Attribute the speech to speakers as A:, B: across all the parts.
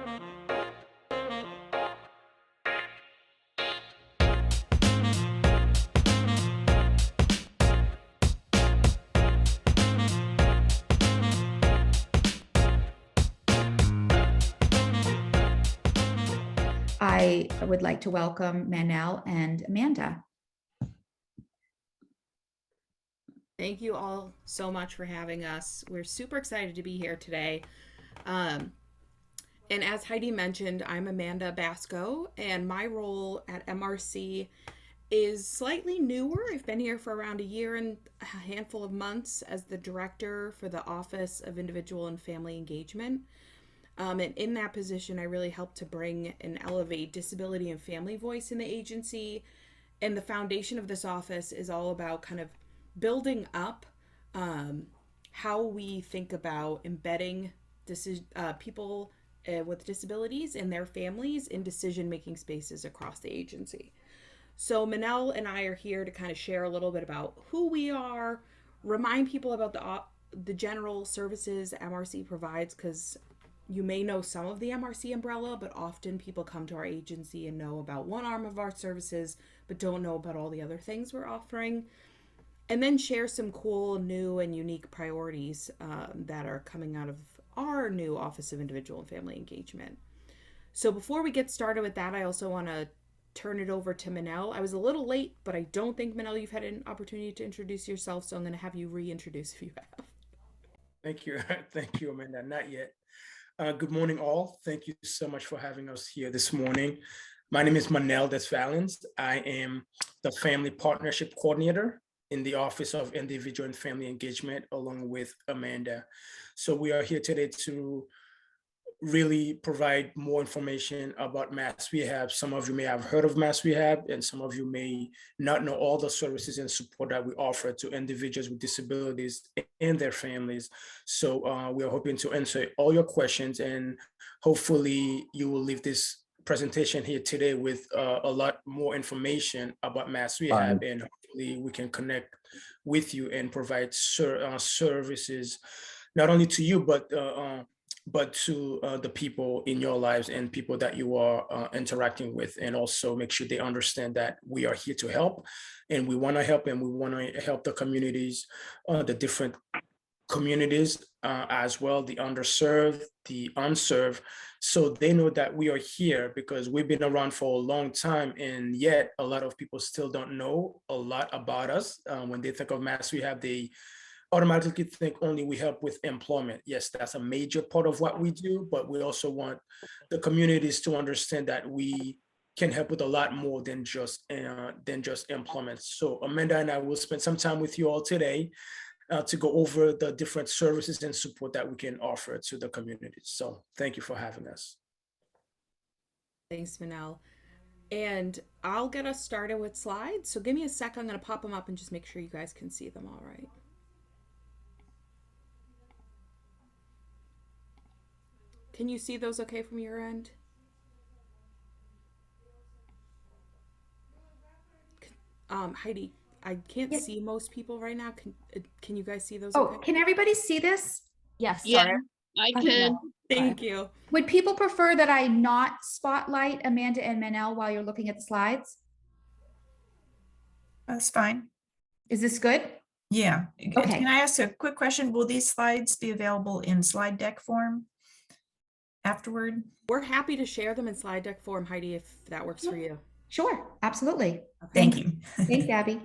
A: I would like to welcome Manel and Amanda.
B: Thank you all so much for having us. We're super excited to be here today. And as Heidi mentioned, I'm Amanda Basco, and my role at MRC is slightly newer. I've been here for around a year and a handful of months as the director for the Office of Individual and Family Engagement. And in that position, I really help to bring and elevate disability and family voice in the agency. And the foundation of this office is all about kind of building up how we think about embedding people with disabilities and their families in decision-making spaces across the agency. So Manel and I are here to kind of share a little bit about who we are, remind people about the general services MRC provides, because you may know some of the MRC umbrella, but often people come to our agency and know about one arm of our services, but don't know about all the other things we're offering. And then share some cool, new, and unique priorities that are coming out of our new Office of Individual and Family Engagement. So before we get started with that, I also want to turn it over to Manel. I was a little late, but I don't think, Manel, you've had an opportunity to introduce yourself, so I'm going to have you reintroduce if you have.
C: Thank you. Thank you, Amanda. Not yet. Good morning, all. Thank you so much for having us here this morning. My name is Manel Desvalens. I am the Family Partnership Coordinator in the Office of Individual and Family Engagement, along with Amanda. So we are here today to really provide more information about Mass Rehab. Some of you may have heard of Mass Rehab, and some of you may not know all the services and support that we offer to individuals with disabilities and their families. So we are hoping to answer all your questions, and hopefully you will leave this presentation here today with a lot more information about Mass Rehab, and hopefully we can connect with you and provide services not only to you, but to the people in your lives and people that you are interacting with, and also make sure they understand that we are here to help, and we want to help, and we want to help the communities, the different communities as well, the underserved, the unserved, so they know that we are here, because we've been around for a long time, and yet a lot of people still don't know a lot about us. When they think of Mass Rehab, they automatically think only we help with employment. Yes, that's a major part of what we do, but we also want the communities to understand that we can help with a lot more than just employment. So Amanda and I will spend some time with you all today to go over the different services and support that we can offer to the community. So thank you for having us.
B: Thanks, Manel. And I'll get us started with slides. So give me a sec. I'm going to pop them up and just make sure you guys can see them all right. Can you see those okay from your end? Heidi, I can't see most people right now. Can you guys see those okay?
A: Can everybody see this?
D: Yes.
E: Yeah,
D: Sorry.
E: I can.
B: Thank you.
A: Would people prefer that I not spotlight Amanda and Manel while you're looking at the slides?
F: That's fine.
A: Is this good?
F: Yeah.
A: Okay.
F: Can I ask a quick question? Will these slides be available in slide deck form afterward?
B: We're happy to share them in slide deck form, Heidi, if that works for you.
A: Sure, absolutely.
F: Thank you.
A: Thanks, Abby.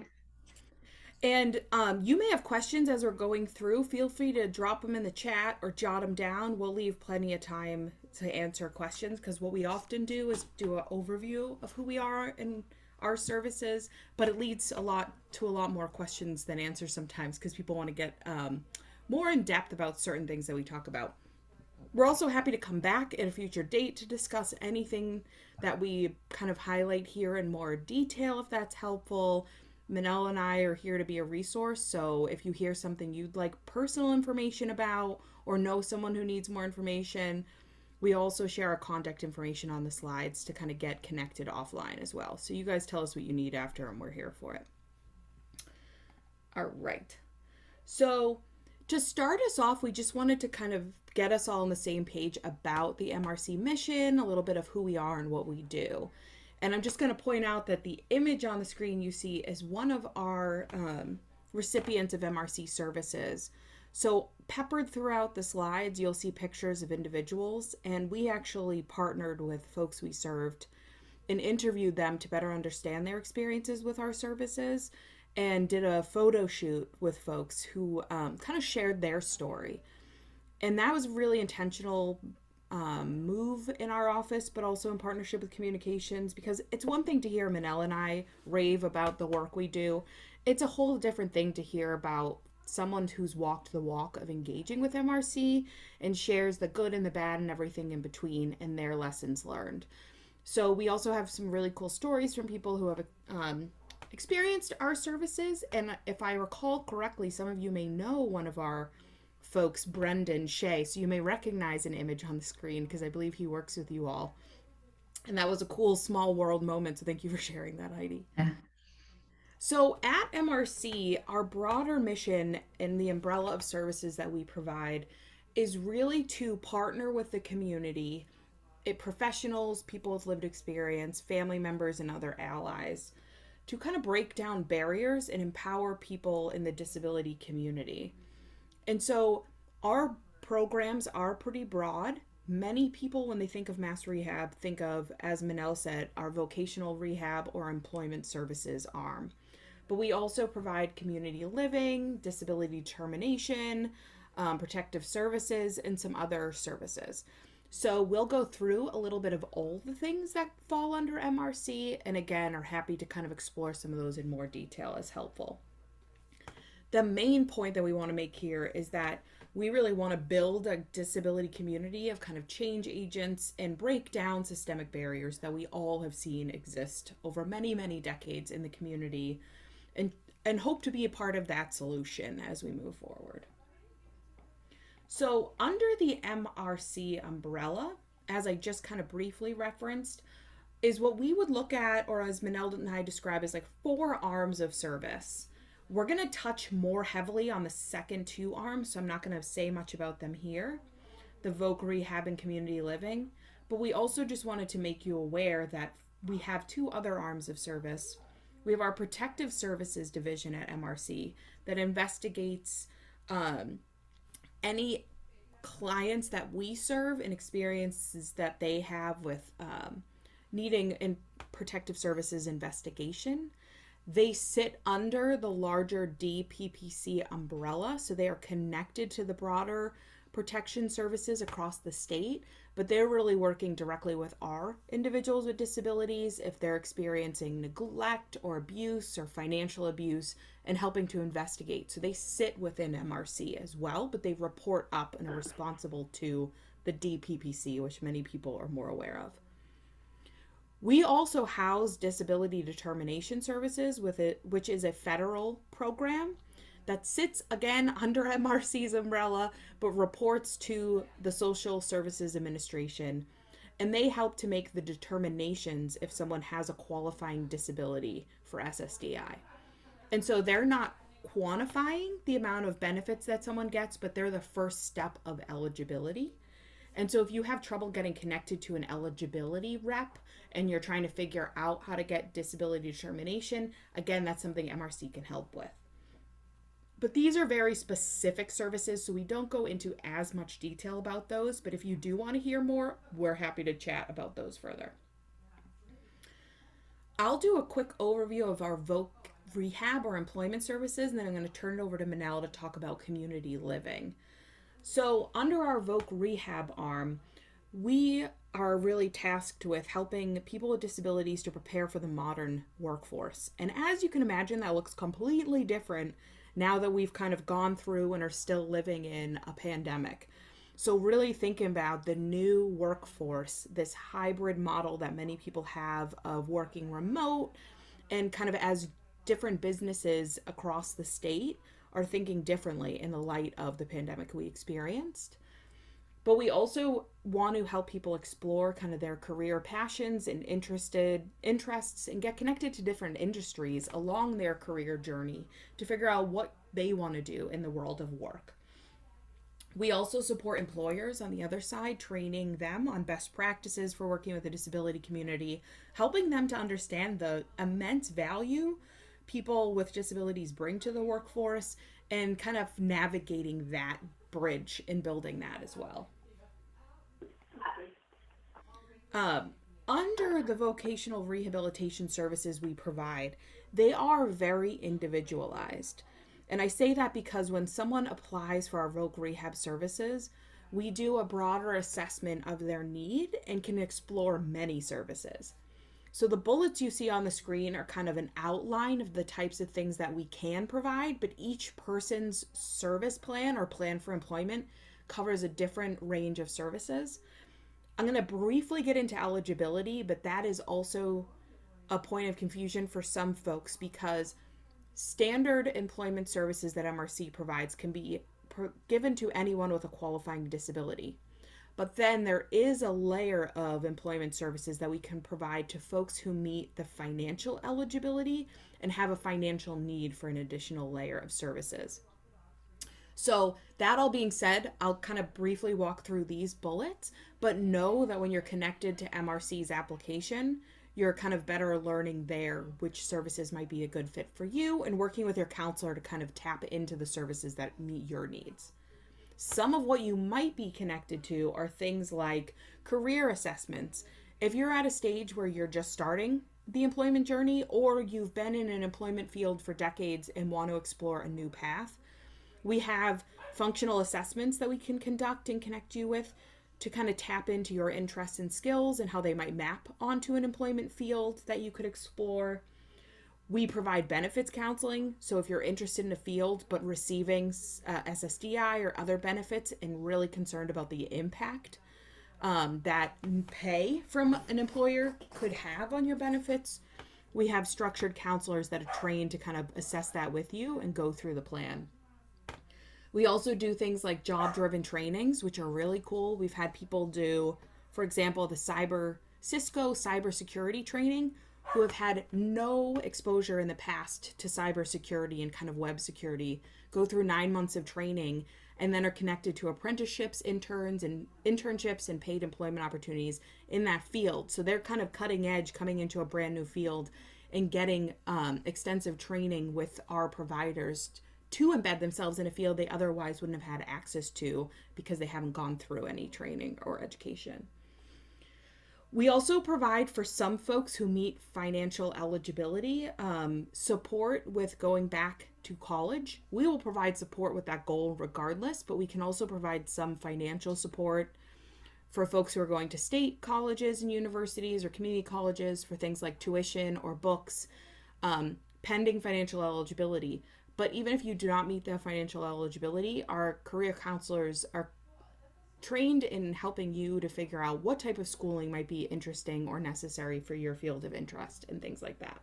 B: And you may have questions as we're going through. Feel free to drop them in the chat or jot them down. We'll leave plenty of time to answer questions, because what we often do is do an overview of who we are and our services, but it leads to a lot more questions than answers sometimes, because people want to get more in depth about certain things that we talk about. We're also happy to come back at a future date to discuss anything that we kind of highlight here in more detail, if that's helpful. Manel and I are here to be a resource, so if you hear something you'd like personal information about, or know someone who needs more information, we also share our contact information on the slides to kind of get connected offline as well. So you guys tell us what you need after, and we're here for it. All right. So to start us off, we just wanted to kind of get us all on the same page about the MRC mission, a little bit of who we are and what we do. And I'm just going to point out that the image on the screen you see is one of our recipients of MRC services. So peppered throughout the slides, you'll see pictures of individuals, and we actually partnered with folks we served and interviewed them to better understand their experiences with our services, and did a photo shoot with folks who kind of shared their story. And that was a really intentional move in our office, but also in partnership with communications, because it's one thing to hear Manel and I rave about the work we do. It's a whole different thing to hear about someone who's walked the walk of engaging with MRC and shares the good and the bad and everything in between and their lessons learned. So we also have some really cool stories from people who have experienced our services. And if I recall correctly, some of you may know one of our folks, Brendan Shea. So you may recognize an image on the screen because I believe he works with you all. And that was a cool small world moment. So thank you for sharing that, Heidi.
D: Yeah.
B: So at MRC, our broader mission and the umbrella of services that we provide is really to partner with the community, professionals, people with lived experience, family members, and other allies to kind of break down barriers and empower people in the disability community. And so our programs are pretty broad. Many people, when they think of mass rehab, think of, as Manel said, our vocational rehab or employment services arm. But we also provide community living, disability determination, protective services, and some other services. So we'll go through a little bit of all the things that fall under MRC, and again, are happy to kind of explore some of those in more detail as helpful. The main point that we want to make here is that we really want to build a disability community of kind of change agents and break down systemic barriers that we all have seen exist over many, many decades in the community, and hope to be a part of that solution as we move forward. So under the MRC umbrella, as I just kind of briefly referenced, is what we would look at, or as Manel and I describe, as like 4 arms of service. We're going to touch more heavily on the second 2 arms, so I'm not going to say much about them here, the Voc Rehab and Community Living, but we also just wanted to make you aware that we have 2 other arms of service. We have our Protective Services Division at MRC that investigates any clients that we serve and experiences that they have with needing in protective services investigation. They sit under the larger DPPC umbrella, so they are connected to the broader protection services across the state, but they're really working directly with our individuals with disabilities if they're experiencing neglect or abuse or financial abuse, and helping to investigate. So they sit within MRC as well, but they report up and are responsible to the DPPC, which many people are more aware of. We also house Disability Determination Services with it, which is a federal program that sits again under MRC's umbrella, but reports to the Social Services Administration. And they help to make the determinations if someone has a qualifying disability for SSDI. And so they're not quantifying the amount of benefits that someone gets, but they're the first step of eligibility. And so if you have trouble getting connected to an eligibility rep and you're trying to figure out how to get disability determination, again, that's something MRC can help with. But these are very specific services, so we don't go into as much detail about those. But if you do want to hear more, we're happy to chat about those further. I'll do a quick overview of our Voc Rehab or employment services, and then I'm going to turn it over to Manel to talk about community living. So under our Voc Rehab arm, we are really tasked with helping people with disabilities to prepare for the modern workforce. And as you can imagine, that looks completely different now that we've kind of gone through and are still living in a pandemic. So really thinking about the new workforce, this hybrid model that many people have of working remote, and kind of as different businesses across the state are thinking differently in the light of the pandemic we experienced. But we also want to help people explore kind of their career passions and interests and get connected to different industries along their career journey to figure out what they want to do in the world of work. We also support employers on the other side, training them on best practices for working with the disability community, helping them to understand the immense value people with disabilities bring to the workforce, and kind of navigating that bridge and building that as well. Um, Under the vocational rehabilitation services we provide, they are very individualized. And I say that because when someone applies for our voc rehab services, we do a broader assessment of their need and can explore many services. So the bullets you see on the screen are kind of an outline of the types of things that we can provide, but each person's service plan or plan for employment covers a different range of services. I'm going to briefly get into eligibility, but that is also a point of confusion for some folks because standard employment services that MRC provides can be given to anyone with a qualifying disability. But then there is a layer of employment services that we can provide to folks who meet the financial eligibility and have a financial need for an additional layer of services. So that all being said, I'll kind of briefly walk through these bullets, but know that when you're connected to MRC's application, you're kind of better learning there which services might be a good fit for you and working with your counselor to kind of tap into the services that meet your needs. Some of what you might be connected to are things like career assessments. If you're at a stage where you're just starting the employment journey or you've been in an employment field for decades and want to explore a new path, we have functional assessments that we can conduct and connect you with to kind of tap into your interests and skills and how they might map onto an employment field that you could explore. We provide benefits counseling. So if you're interested in a field but receiving SSDI or other benefits and really concerned about the impact that pay from an employer could have on your benefits, we have structured counselors that are trained to kind of assess that with you and go through the plan. We also do things like job-driven trainings, which are really cool. We've had people do, for example, the Cisco cybersecurity training who have had no exposure in the past to cybersecurity and kind of web security, go through 9 months of training, and then are connected to apprenticeships, internships, and paid employment opportunities in that field. So they're kind of cutting edge coming into a brand new field and getting extensive training with our providers to embed themselves in a field they otherwise wouldn't have had access to because they haven't gone through any training or education. We also provide for some folks who meet financial eligibility support with going back to college. We will provide support with that goal regardless, but we can also provide some financial support for folks who are going to state colleges and universities or community colleges for things like tuition or books, pending financial eligibility. But even if you do not meet the financial eligibility, our career counselors are trained in helping you to figure out what type of schooling might be interesting or necessary for your field of interest and things like that.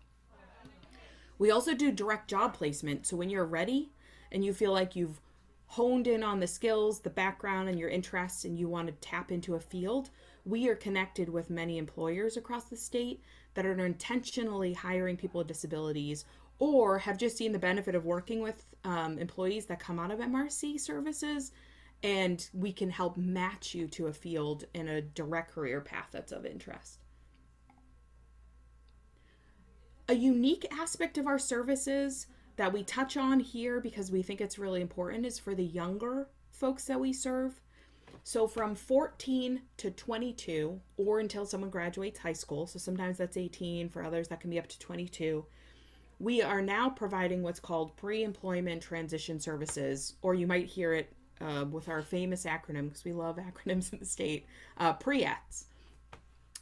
B: We also do direct job placement. So when you're ready and you feel like you've honed in on the skills, the background, and your interests, and you want to tap into a field, we are connected with many employers across the state that are intentionally hiring people with disabilities or have just seen the benefit of working with employees that come out of MRC services, and we can help match you to a field in a direct career path that's of interest. A unique aspect of our services that we touch on here because we think it's really important is for the younger folks that we serve. So from 14 to 22 or until someone graduates high school, so sometimes that's 18, for others that can be up to 22, we are now providing what's called pre-employment transition services, or you might hear it with our famous acronym, because we love acronyms in the state, Pre-ETS.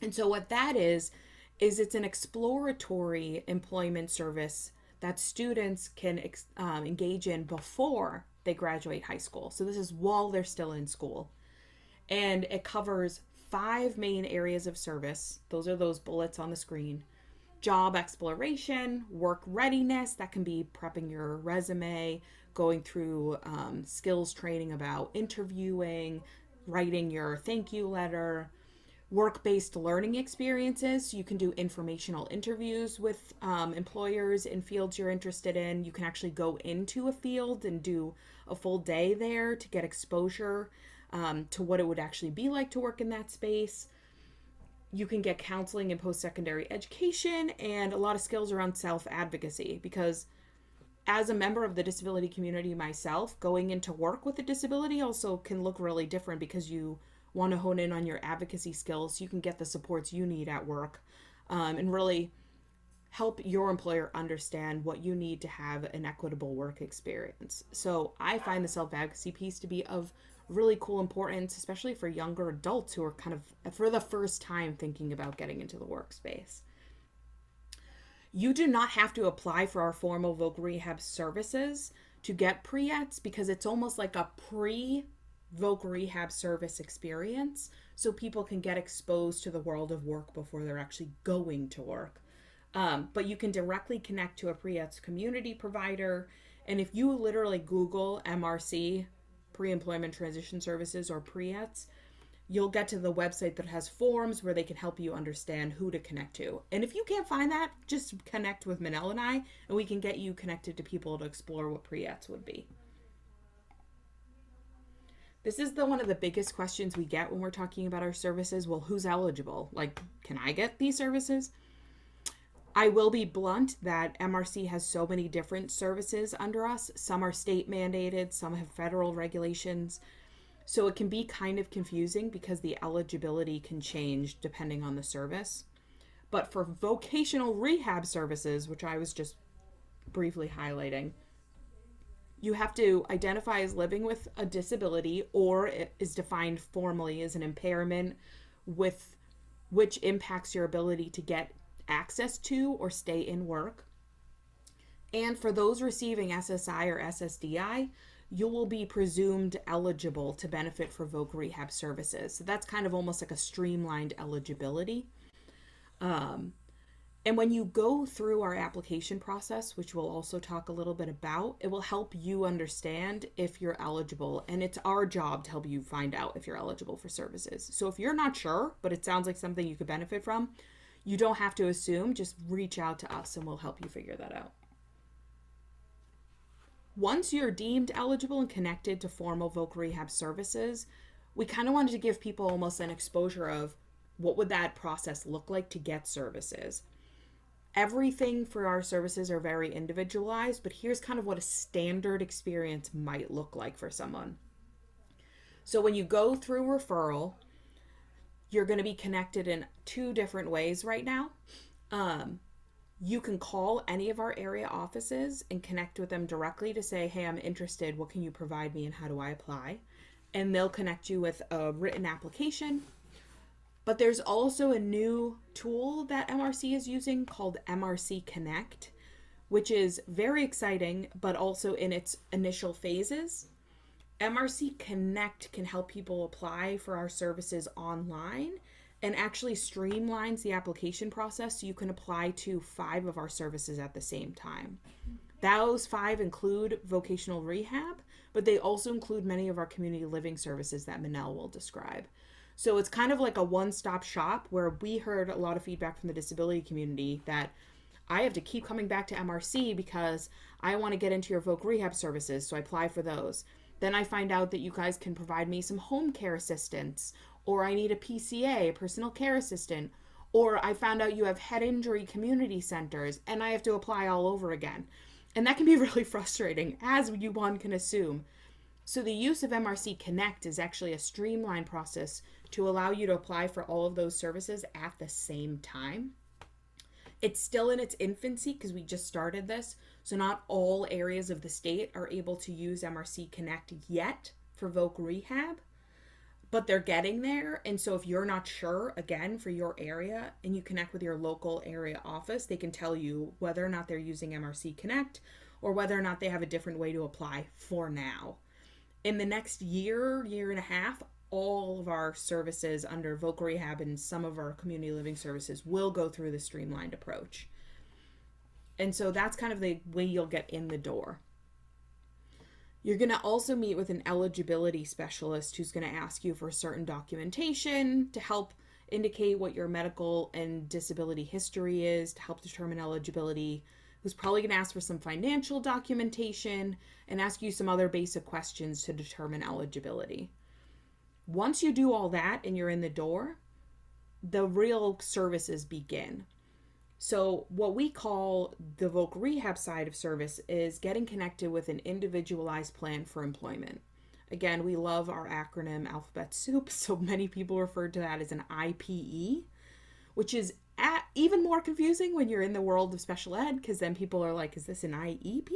B: And so what that is it's an exploratory employment service that students can engage in before they graduate high school. So this is while they're still in school. And it covers 5 main areas of service. Those are those bullets on the screen. Job exploration, work readiness, that can be prepping your resume, going through skills training about interviewing, writing your thank you letter. work-based learning experiences. You can do informational interviews with employers in fields you're interested in. You can actually go into a field and do a full day there to get exposure to what it would actually be like to work in that space. You can get counseling and post-secondary education and a lot of skills around self-advocacy, because as a member of the disability community myself, going into work with a disability also can look really different, because you want to hone in on your advocacy skills so you can get the supports you need at work, and really help your employer understand what you need to have an equitable work experience. So I find the self-advocacy piece to be of really cool importance, especially for younger adults who are kind of for the first time thinking about getting into the workspace. You do not have to apply for our formal voc rehab services to get pre-ETS, because it's almost like a pre-voc rehab service experience, so people can get exposed to the world of work before they're actually going to work. But you can directly connect to a pre-ETS community provider, and if you literally Google MRC, Pre-Employment Transition Services, or pre-ETS, you'll get to the website that has forms where they can help you understand who to connect to. And if you can't find that, just connect with Manel and I, and we can get you connected to people to explore what pre-ETS would be. This is one of the biggest questions we get when we're talking about our services. Well, who's eligible? Like, can I get these services? I will be blunt that MRC has so many different services under us. Some are state mandated, some have federal regulations. So it can be kind of confusing because the eligibility can change depending on the service. But for vocational rehab services, which I was just briefly highlighting, you have to identify as living with a disability, or it is defined formally as an impairment with which impacts your ability to get access to or stay in work. And for those receiving SSI or SSDI, you will be presumed eligible to benefit for voc rehab services. So that's kind of almost like a streamlined eligibility. And when you go through our application process, which we'll also talk a little bit about, it will help you understand if you're eligible. And it's our job to help you find out if you're eligible for services. So if you're not sure, but it sounds like something you could benefit from, you don't have to assume, just reach out to us and we'll help you figure that out. Once you're deemed eligible and connected to formal voc rehab services, we kind of wanted to give people almost an exposure of what would that process look like to get services. Everything for our services are very individualized, but here's kind of what a standard experience might look like for someone. So when you go through referral, you're going to be connected in 2 different ways right now. You can call any of our area offices and connect with them directly to say, hey, I'm interested. What can you provide me and how do I apply? And they'll connect you with a written application. But there's also a new tool that MRC is using called MRC Connect, which is very exciting, but also in its initial phases. MRC Connect can help people apply for our services online and actually streamlines the application process so you can apply to 5 of our services at the same time. Those 5 include vocational rehab, but they also include many of our community living services that Manel will describe. So it's kind of like a one-stop shop where we heard a lot of feedback from the disability community that I have to keep coming back to MRC because I want to get into your voc rehab services, so I apply for those. Then I find out that you guys can provide me some home care assistance, or I need a PCA, a personal care assistant, or I found out you have head injury community centers and I have to apply all over again. And that can be really frustrating, as one can assume. So the use of MRC Connect is actually a streamlined process to allow you to apply for all of those services at the same time. It's still in its infancy because we just started this, so not all areas of the state are able to use MRC Connect yet for voc rehab, but they're getting there. And so if you're not sure, again, for your area, and you connect with your local area office, they can tell you whether or not they're using MRC Connect or whether or not they have a different way to apply for now. In the next year and a half, all of our services under voc rehab and some of our community living services will go through the streamlined approach. And so that's kind of the way you'll get in the door. You're going to also meet with an eligibility specialist who's going to ask you for certain documentation to help indicate what your medical and disability history is to help determine eligibility, who's probably going to ask for some financial documentation and ask you some other basic questions to determine eligibility. Once you do all that and you're in the door, the real services begin. So what we call the Voc Rehab side of service is getting connected with an individualized plan for employment. Again, we love our acronym alphabet soup, so many people refer to that as an IPE, which is even more confusing when you're in the world of special ed, because then people are like, is this an IEP?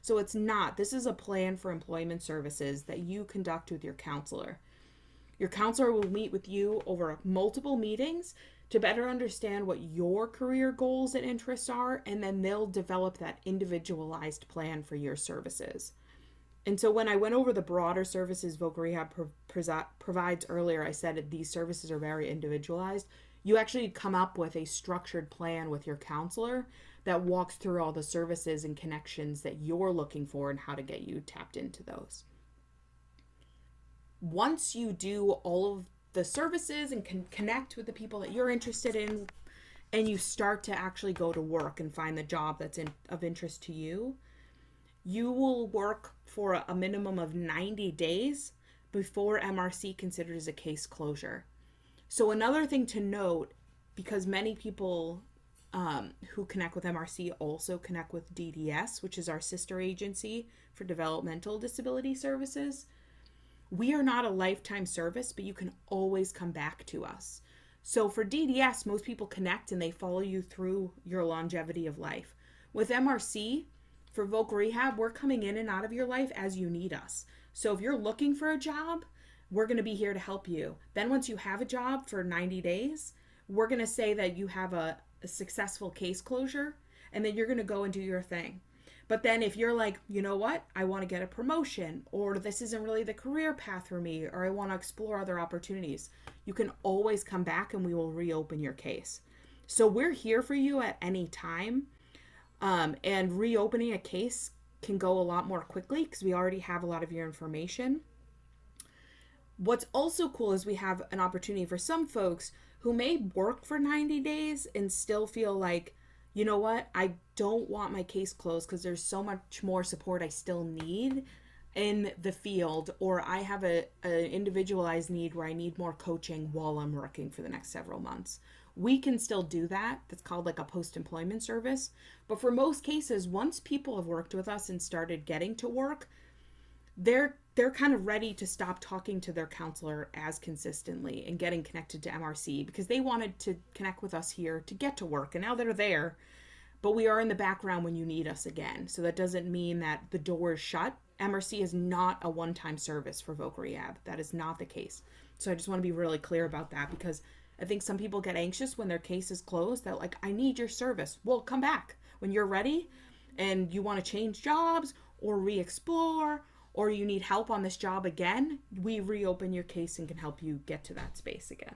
B: So it's not. This is a plan for employment services that you conduct with your counselor. Your counselor will meet with you over multiple meetings to better understand what your career goals and interests are, and then they'll develop that individualized plan for your services. And so when I went over the broader services Voc Rehab provides earlier, I said these services are very individualized. You actually come up with a structured plan with your counselor that walks through all the services and connections that you're looking for and how to get you tapped into those. Once you do all of the services and can connect with the people that you're interested in, and you start to actually go to work and find the job that's of interest to you, you will work for a minimum of 90 days before MRC considers a case closure. So another thing to note, because many people who connect with MRC also connect with DDS, which is our sister agency for developmental disability services, we are not a lifetime service, but you can always come back to us. So for DDS, most people connect and they follow you through your longevity of life. With MRC, for Voc Rehab, we're coming in and out of your life as you need us. So if you're looking for a job, we're going to be here to help you. Then once you have a job for 90 days, we're going to say that you have a successful case closure, and then you're going to go and do your thing. But then if you're like, you know what, I want to get a promotion, or this isn't really the career path for me, or I want to explore other opportunities, you can always come back and we will reopen your case. So we're here for you at any time. And reopening a case can go a lot more quickly because we already have a lot of your information. What's also cool is we have an opportunity for some folks who may work for 90 days and still feel like, you know what, I don't want my case closed because there's so much more support I still need in the field, or I have an individualized need where I need more coaching while I'm working for the next several months. We can still do that. That's called like a post-employment service. But for most cases, once people have worked with us and started getting to work, they're kind of ready to stop talking to their counselor as consistently and getting connected to MRC because they wanted to connect with us here to get to work. And now they're there, but we are in the background when you need us again. So that doesn't mean that the door is shut. MRC is not a one-time service for Voc Rehab. That is not the case. So I just want to be really clear about that because I think some people get anxious when their case is closed. They're like, I need your service. Well, come back when you're ready and you want to change jobs or re-explore, or you need help on this job again, we reopen your case and can help you get to that space again.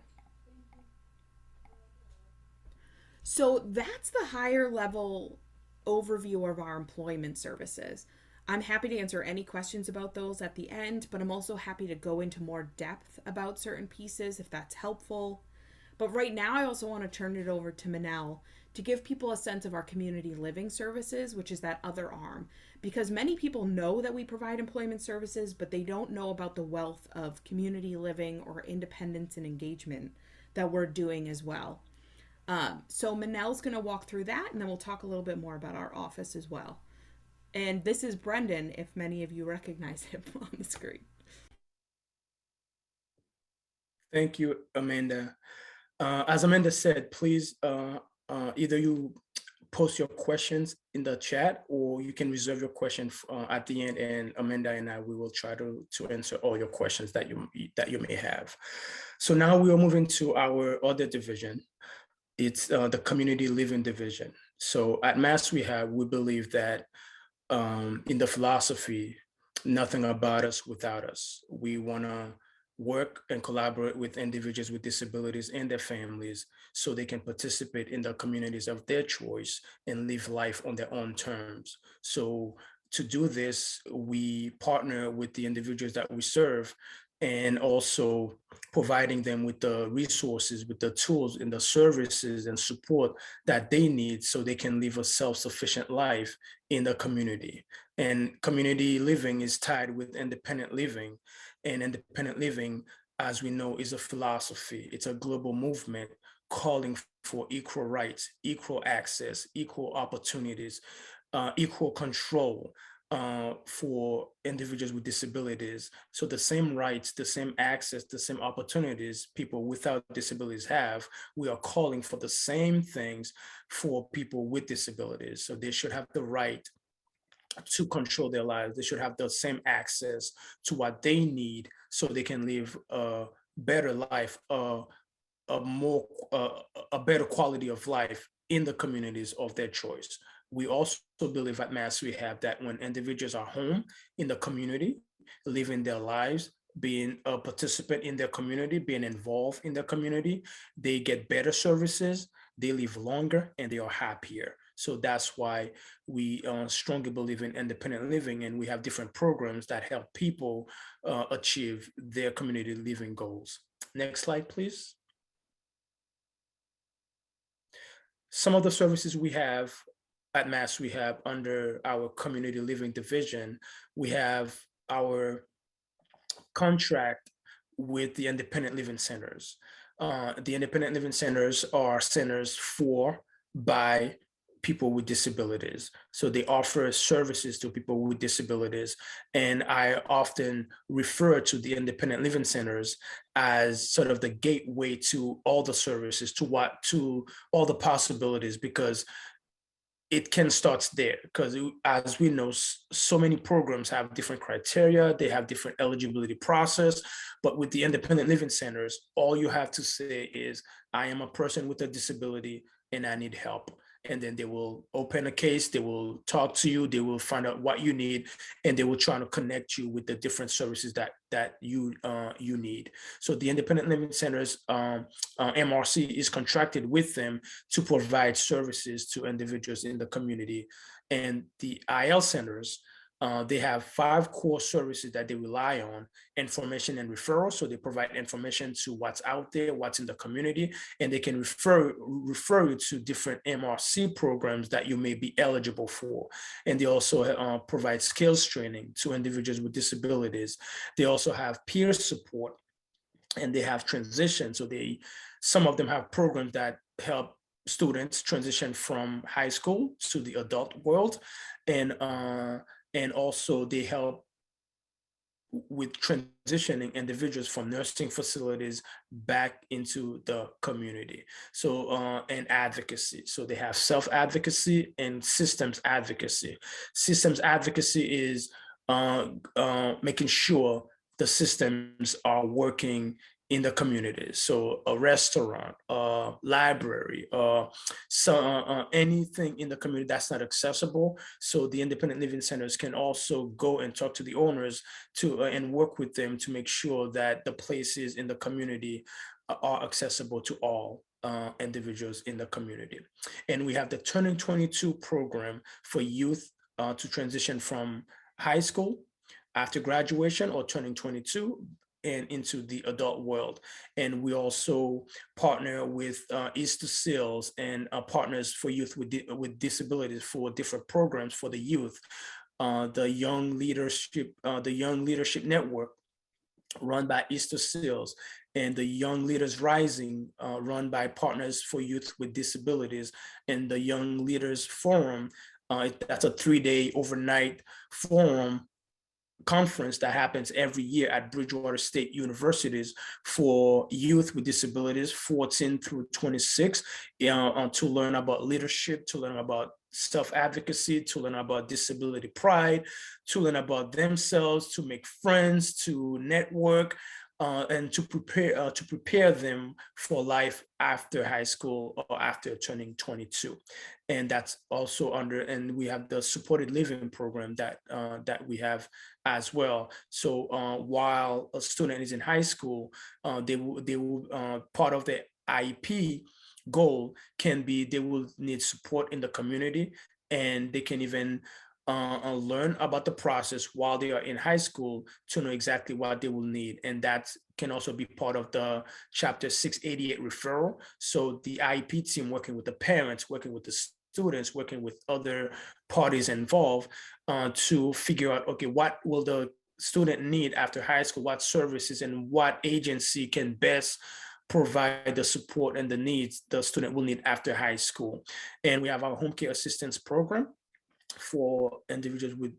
B: So that's the higher level overview of our employment services. I'm happy to answer any questions about those at the end, but I'm also happy to go into more depth about certain pieces if that's helpful. But right now, I also want to turn it over to Manel to give people a sense of our community living services, which is that other arm. Because many people know that we provide employment services, but they don't know about the wealth of community living or independence and engagement that we're doing as well. So Manel's going to walk through that, and then we'll talk a little bit more about our office as well. And this is Brendan, if many of you recognize him on the screen.
C: Thank you, Amanda. As Amanda said, please either you post your questions in the chat or you can reserve your question at the end, and Amanda and I, we will try to answer all your questions that you may have. So now we are moving to our other division. It's the community living division. So at Mass Rehab, we believe that in the philosophy, nothing about us without us. We want to work and collaborate with individuals with disabilities and their families so they can participate in the communities of their choice and live life on their own terms. So to do this, we partner with the individuals that we serve and also providing them with the resources, with the tools and the services and support that they need so they can live a self-sufficient life in the community. And community living is tied with independent living. And independent living, as we know, is a philosophy. It's a global movement calling for equal rights, equal access, equal opportunities, equal control for individuals with disabilities. So the same rights, the same access, the same opportunities people without disabilities have, we are calling for the same things for people with disabilities. So they should have the right to control their lives. They should have the same access to what they need so they can live a better life, a more a better quality of life in the communities of their choice. We also believe at Mass Rehab that when individuals are home in the community, living their lives, being a participant in their community, being involved in their community, they get better services, they live longer, and they are happier. So that's why we strongly believe in independent living, and we have different programs that help people achieve their community living goals. Next slide, please. Some of the services we have at Mass Rehab under our community living division, we have our contract with the independent living centers. The independent living centers are centers for, by people with disabilities. So they offer services to people with disabilities. And I often refer to the independent living centers as sort of the gateway to all the services, to all the possibilities, because it can start there, because as we know, so many programs have different criteria, they have different eligibility process. But with the independent living centers, all you have to say is, I am a person with a disability and I need help. And then they will open a case, they will talk to you, they will find out what you need, and they will try to connect you with the different services that you need. So the independent living centers, MRC is contracted with them to provide services to individuals in the community. And the IL centers, they have 5 core services that they rely on: information and referral. So they provide information to what's out there, what's in the community, and they can refer you to different MRC programs that you may be eligible for. And they also provide skills training to individuals with disabilities. They also have peer support, and they have transition. So some of them have programs that help students transition from high school to the adult world, and also they help with transitioning individuals from nursing facilities back into the community. So and advocacy. So they have self-advocacy and systems advocacy. Systems advocacy is making sure the systems are working in the community. So a restaurant, a library, anything in the community that's not accessible. So the independent living centers can also go and talk to the owners and work with them to make sure that the places in the community are accessible to all individuals in the community. And we have the Turning 22 program for youth to transition from high school after graduation or turning 22 and into the adult world. And we also partner with East to Sales and Partners for Youth with Disabilities for different programs for the youth. The Young Leadership Network, run by East to Sales, and the Young Leaders Rising, run by Partners for Youth with Disabilities, and the Young Leaders Forum. That's a 3-day overnight forum conference that happens every year at Bridgewater State Universities for youth with disabilities 14 through 26, to learn about leadership, to learn about self-advocacy, to learn about disability pride, to learn about themselves, to make friends, to network, and to prepare them for life after high school or after turning 22. And that's also and we have the supported living program that we have as well. So while a student is in high school, they will part of the IEP goal can be they will need support in the community, and they can even learn about the process while they are in high school to know exactly what they will need. And that can also be part of the Chapter 688 referral. So the IEP team working with the parents, working with the students, working with other parties involved to figure out, okay, what will the student need after high school, what services and what agency can best provide the support and the needs the student will need after high school. And we have our home care assistance program for individuals with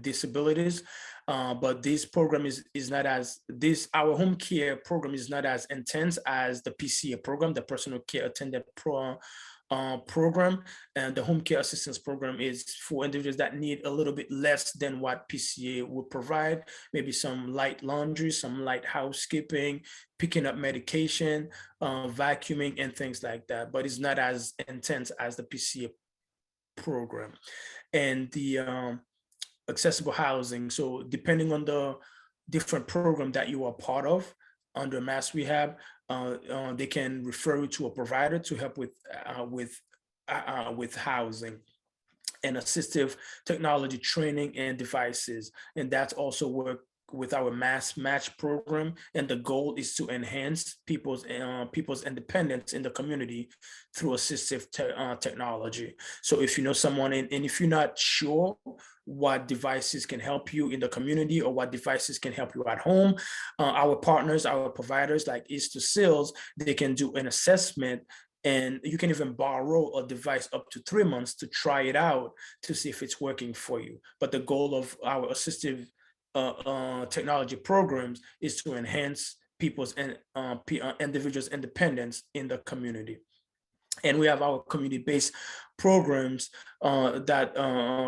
C: disabilities. But this program is not as this our home care program is not as intense as the PCA program, the personal care attendant program. And the home care assistance program is for individuals that need a little bit less than what PCA would provide, maybe some light laundry, some light housekeeping, picking up medication, vacuuming, and things like that. But it's not as intense as the PCA program. And the accessible housing. So depending on the different program that you are part of under Mass Rehab, they can refer you to a provider to help with housing and assistive technology training and devices. And that's also work with our Mass Match program. And the goal is to enhance people's independence in the community through assistive technology. So if you know someone and if you're not sure what devices can help you in the community or what devices can help you at home, our partners, our providers like East to Sales, they can do an assessment, and you can even borrow a device up to 3 months to try it out to see if it's working for you. But the goal of our assistive technology programs is to enhance people's and individuals' independence in the community. And we have our community-based programs that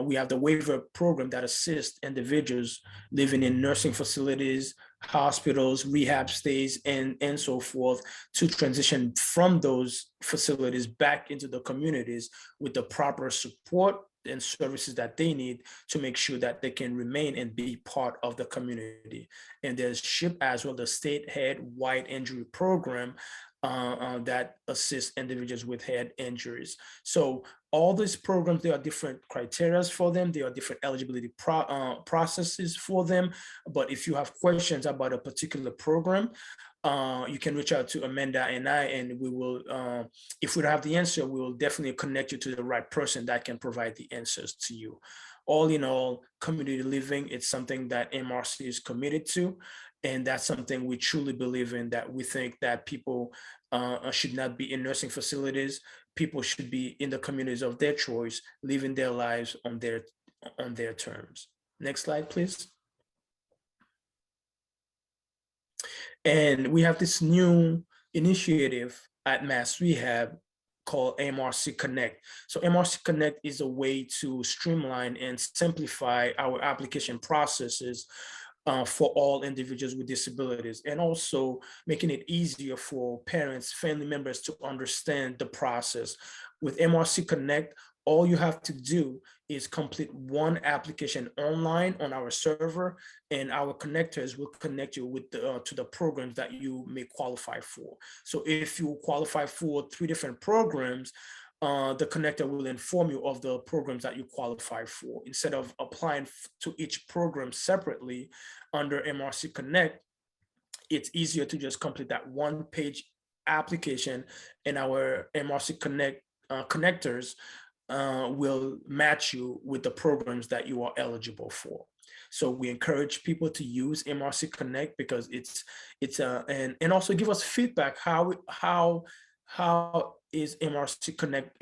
C: we have the waiver program that assists individuals living in nursing facilities, hospitals, rehab stays, and so forth to transition from those facilities back into the communities with the proper support and services that they need to make sure that they can remain and be part of the community. And there's SHIP as well, the State Head White Injury Program that assists individuals with head injuries. So all these programs, there are different criteria for them. There are different eligibility processes for them. But if you have questions about a particular program, you can reach out to Amanda and I, and we will, if we don't have the answer, we will definitely connect you to the right person that can provide the answers to you. All in all, community living, it's something that MRC is committed to. And that's something we truly believe in, that we think that people should not be in nursing facilities. People should be in the communities of their choice, living their lives on their terms. Next slide, please. And we have this new initiative at Mass Rehab called MRC Connect. So MRC Connect is a way to streamline and simplify our application processes for all individuals with disabilities, and also making it easier for parents, family members to understand the process. With MRC Connect, all you have to do is complete one application online on our server, and our connectors will connect you with to the programs that you may qualify for. So if you qualify for 3 different programs, the connector will inform you of the programs that you qualify for. Instead of applying to each program separately under MRC Connect, it's easier to just complete that one-page application, and our MRC Connect connectors will match you with the programs that you are eligible for. So we encourage people to use MRC Connect because it's and also give us feedback how is MRC Connect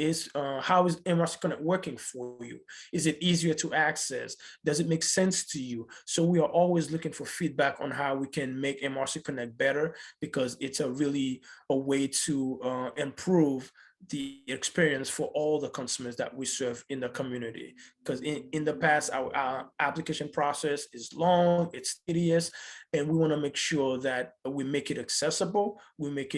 C: how is MRC Connect working for you? Is it easier to access? Does it make sense to you? So we are always looking for feedback on how we can make MRC Connect better, because it's a way to improve the experience for all the consumers that we serve in the community. Because in the past, our application process is long, it's tedious, and we want to make sure that we make it accessible, we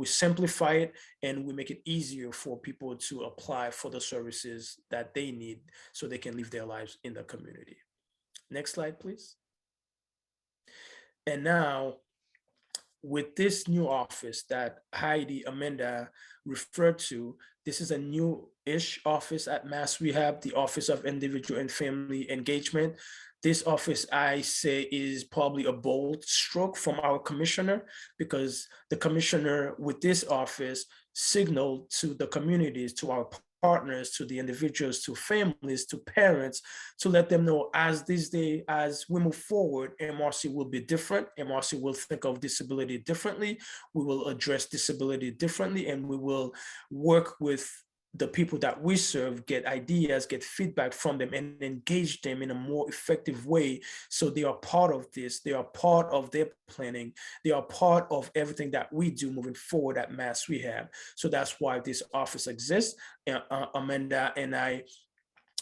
C: simplify it, and we make it easier for people to apply for the services that they need so they can live their lives in the community. Next slide, please. And now with this new office that Heidi, Amanda referred to, this is a new-ish office at Mass Rehab, the Office of Individual and Family Engagement. This office, I say, is probably a bold stroke from our commissioner, because the commissioner with this office signaled to the communities, to our partners, to the individuals, to families, to parents, to let them know as this day, as we move forward, MRC will be different. MRC will think of disability differently. We will address disability differently, and we will work with the people that we serve, get ideas, get feedback from them, and engage them in a more effective way. So they are part of this, they are part of their planning, they are part of everything that we do moving forward at Mass Rehab. So that's why this office exists. Amanda and I,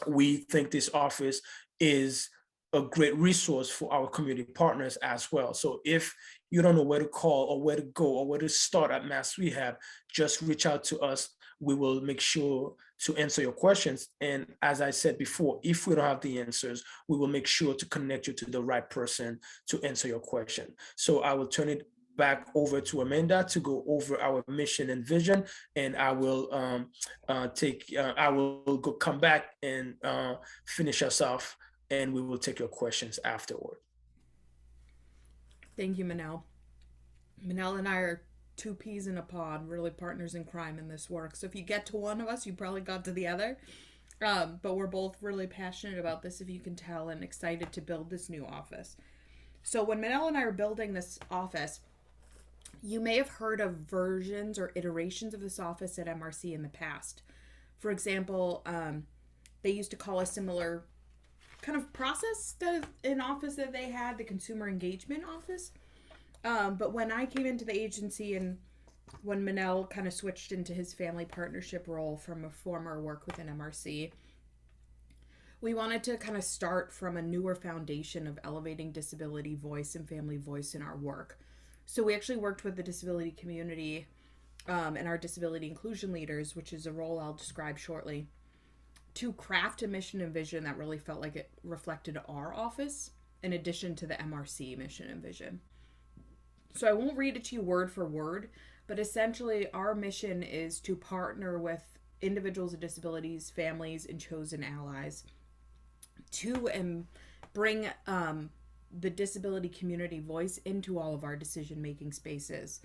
C: we think this office is a great resource for our community partners as well. So if you don't know where to call or where to go or where to start at Mass Rehab, just reach out to us. We will make sure to answer your questions. And as I said before, if we don't have the answers, we will make sure to connect you to the right person to answer your question. So I will turn it back over to Amanda to go over our mission and vision, and I will come back and finish us off, and we will take your questions afterward.
B: Thank you, Manel. Manel and I are two peas in a pod, really partners in crime in this work. So if you get to one of us, you probably got to the other. But we're both really passionate about this, if you can tell, and excited to build this new office. So when Manel and I are building this office, you may have heard of versions or iterations of this office at MRC in the past. For example, they used to call a similar kind of process to an office that they had, the Consumer Engagement Office. But when I came into the agency, and when Manel kind of switched into his family partnership role from a former work within MRC, we wanted to kind of start from a newer foundation of elevating disability voice and family voice in our work. So we actually worked with the disability community and our disability inclusion leaders, which is a role I'll describe shortly, to craft a mission and vision that really felt like it reflected our office, in addition to the MRC mission and vision. So I won't read it to you word for word, but essentially our mission is to partner with individuals with disabilities, families, and chosen allies to bring the disability community voice into all of our decision-making spaces.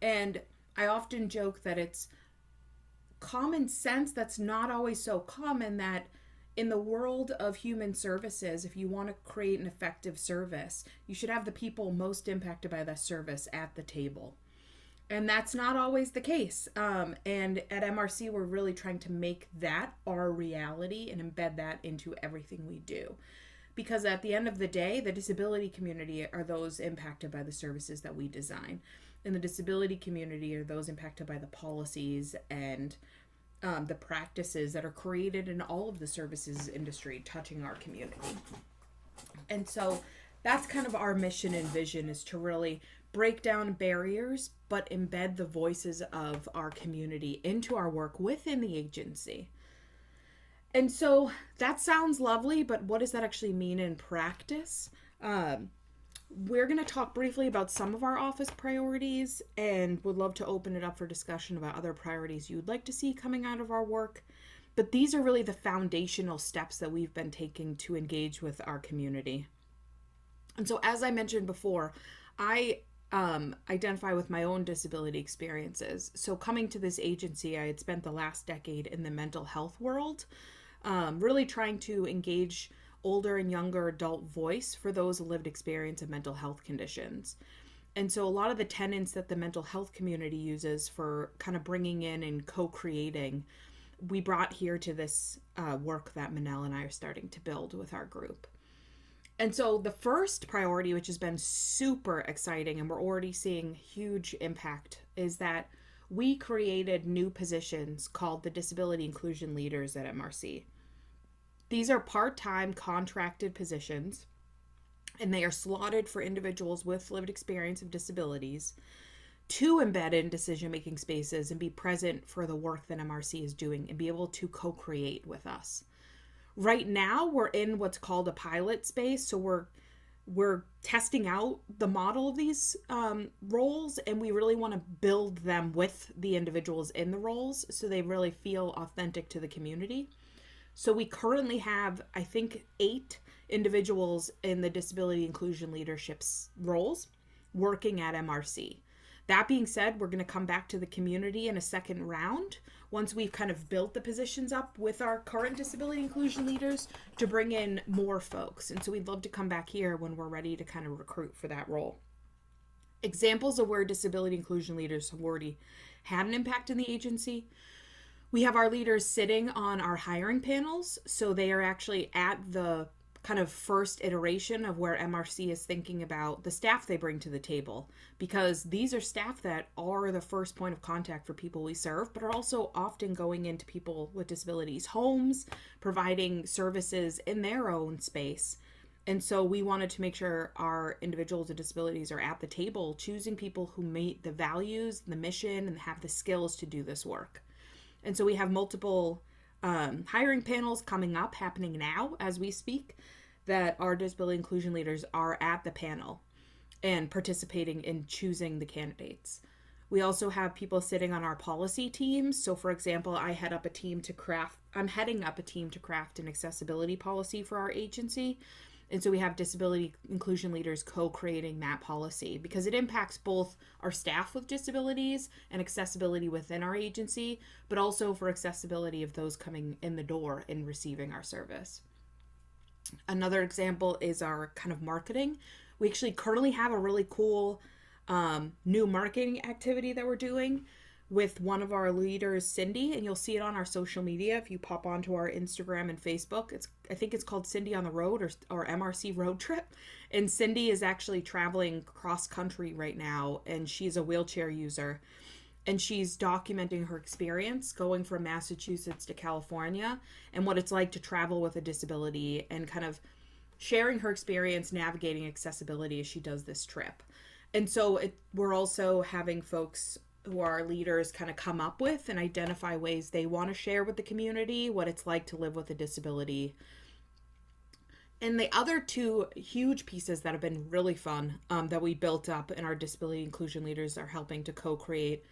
B: And I often joke that it's common sense that's not always so common, that in the world of human services, if you want to create an effective service, you should have the people most impacted by that service at the table. And that's not always the case. And at MRC, we're really trying to make that our reality and embed that into everything we do. Because at the end of the day, the disability community are those impacted by the services that we design. And the disability community are those impacted by the policies and the practices that are created in all of the services industry touching our community. And so that's kind of our mission and vision, is to really break down barriers, but embed the voices of our community into our work within the agency. And so that sounds lovely, but what does that actually mean in practice? We're going to talk briefly about some of our office priorities, and would love to open it up for discussion about other priorities you'd like to see coming out of our work. But these are really the foundational steps that we've been taking to engage with our community. And so, as I mentioned before, I identify with my own disability experiences. So coming to this agency, I had spent the last decade in the mental health world, really trying to engage older and younger adult voice for those lived experience of mental health conditions. And so a lot of the tenets that the mental health community uses for kind of bringing in and co-creating, we brought here to this work that Manel and I are starting to build with our group. And so the first priority, which has been super exciting and we're already seeing huge impact, is that we created new positions called the Disability Inclusion Leaders at MRC. These are part-time contracted positions, and they are slotted for individuals with lived experience of disabilities to embed in decision-making spaces and be present for the work that MRC is doing and be able to co-create with us. Right now, we're in what's called a pilot space, so we're testing out the model of these roles, and we really want to build them with the individuals in the roles so they really feel authentic to the community. So we currently have, I think, 8 individuals in the disability inclusion leaderships roles working at MRC. That being said, we're going to come back to the community in a second round once we've kind of built the positions up with our current disability inclusion leaders to bring in more folks. And so we'd love to come back here when we're ready to kind of recruit for that role. Examples of where disability inclusion leaders have already had an impact in the agency. We have our leaders sitting on our hiring panels. So they are actually at the kind of first iteration of where MRC is thinking about the staff they bring to the table, because these are staff that are the first point of contact for people we serve, but are also often going into people with disabilities homes, providing services in their own space. And so we wanted to make sure our individuals with disabilities are at the table, choosing people who meet the values, the mission, and have the skills to do this work. And so we have multiple hiring panels coming up, happening now as we speak, that our disability inclusion leaders are at the panel and participating in choosing the candidates. We also have people sitting on our policy teams. So for example, I'm heading up a team to craft an accessibility policy for our agency. And so we have disability inclusion leaders co-creating that policy because it impacts both our staff with disabilities and accessibility within our agency, but also for accessibility of those coming in the door and receiving our service. Another example is our kind of marketing. We actually currently have a really cool new marketing activity that we're doing with one of our leaders, Cindy, and you'll see it on our social media if you pop onto our Instagram and Facebook. I think it's called Cindy on the Road or MRC Road Trip. And Cindy is actually traveling cross country right now, and she's a wheelchair user. And she's documenting her experience going from Massachusetts to California and what it's like to travel with a disability and kind of sharing her experience navigating accessibility as she does this trip. And so we're also having folks who are leaders kind of come up with and identify ways they want to share with the community what it's like to live with a disability. And the other 2 huge pieces that have been really fun that we built up and our disability inclusion leaders are helping to co-create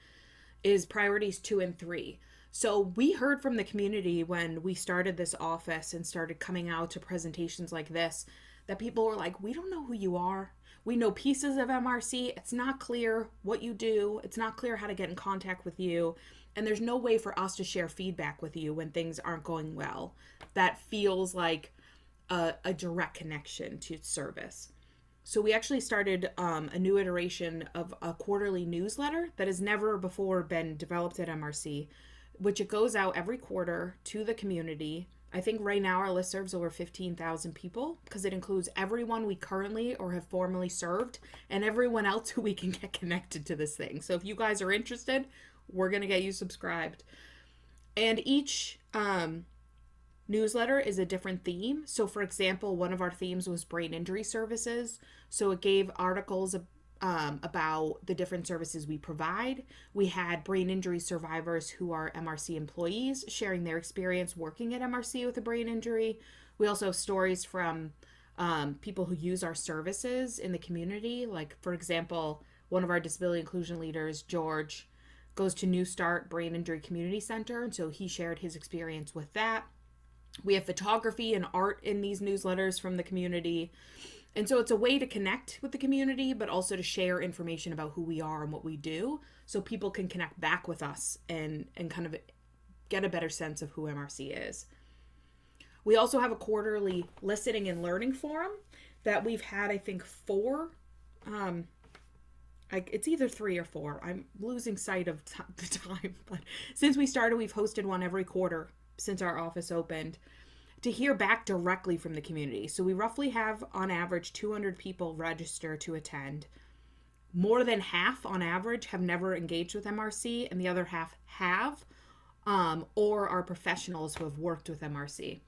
B: is priorities 2 and 3. So we heard from the community when we started this office and started coming out to presentations like this, that people were like, we don't know who you are. We know pieces of MRC. It's not clear what you do. It's not clear how to get in contact with you. And there's no way for us to share feedback with you when things aren't going well. That feels like a direct connection to service. So we actually started a new iteration of a quarterly newsletter that has never before been developed at MRC, which it goes out every quarter to the community. I think right now our list serves over 15,000 people because it includes everyone we currently or have formerly served and everyone else who we can get connected to this thing. So if you guys are interested, we're going to get you subscribed. And each newsletter is a different theme. So for example, one of our themes was brain injury services. So it gave articles about the different services we provide. We had brain injury survivors who are MRC employees sharing their experience working at MRC with a brain injury. We also have stories from people who use our services in the community. Like for example, one of our disability inclusion leaders, George, goes to New Start Brain Injury Community Center. And so he shared his experience with that. We have photography and art in these newsletters from the community. And so it's a way to connect with the community, but also to share information about who we are and what we do so people can connect back with us and kind of get a better sense of who MRC is. We also have a quarterly listening and learning forum that we've had, I think, 4. It's either 3 or 4. I'm losing sight of the time. But since we started, we've hosted one every quarter since our office opened to hear back directly from the community. So we roughly have on average 200 people register to attend. More than half on average have never engaged with MRC and the other half have or are professionals who have worked with MRC.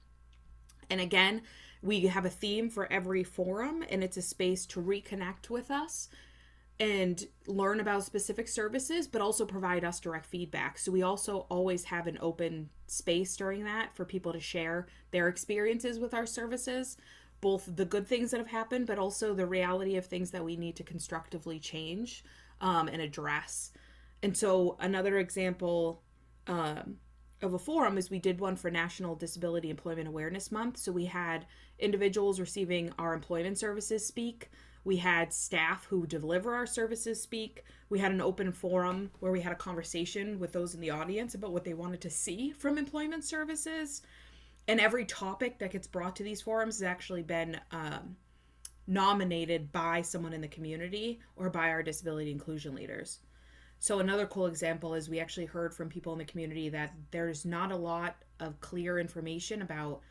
B: And again, we have a theme for every forum and it's a space to reconnect with us and learn about specific services, but also provide us direct feedback. So we also always have an open space during that for people to share their experiences with our services, both the good things that have happened, but also the reality of things that we need to constructively change and address. And so another example of a forum is we did one for National Disability Employment Awareness Month. So we had individuals receiving our employment services speak. We had staff who deliver our services speak. We had an open forum where we had a conversation with those in the audience about what they wanted to see from employment services. And every topic that gets brought to these forums has actually been nominated by someone in the community or by our disability inclusion leaders. So another cool example is we actually heard from people in the community that there's not a lot of clear information about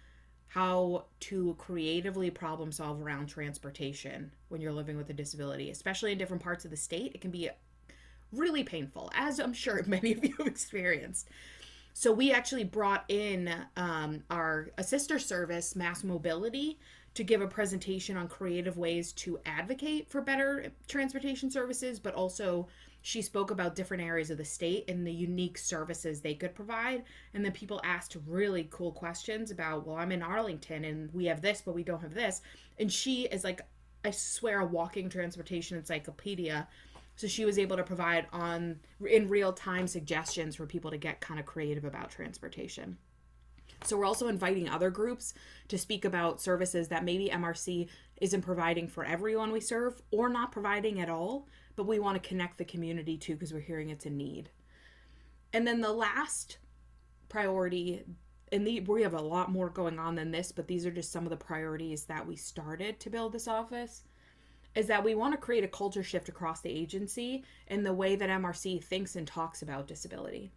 B: how to creatively problem solve around transportation when you're living with a disability, especially in different parts of the state. It can be really painful, as I'm sure many of you have experienced. So we actually brought in a sister service, Mass Mobility, to give a presentation on creative ways to advocate for better transportation services, but also she spoke about different areas of the state and the unique services they could provide. And then people asked really cool questions about, well, I'm in Arlington and we have this, but we don't have this. And she is like, I swear, a walking transportation encyclopedia. So she was able to provide in real time suggestions for people to get kind of creative about transportation. So we're also inviting other groups to speak about services that maybe MRC isn't providing for everyone we serve or not providing at all, but we want to connect the community to because we're hearing it's a need. And then the last priority, and we have a lot more going on than this, but these are just some of the priorities that we started to build this office, is that we want to create a culture shift across the agency in the way that MRC thinks and talks about disability.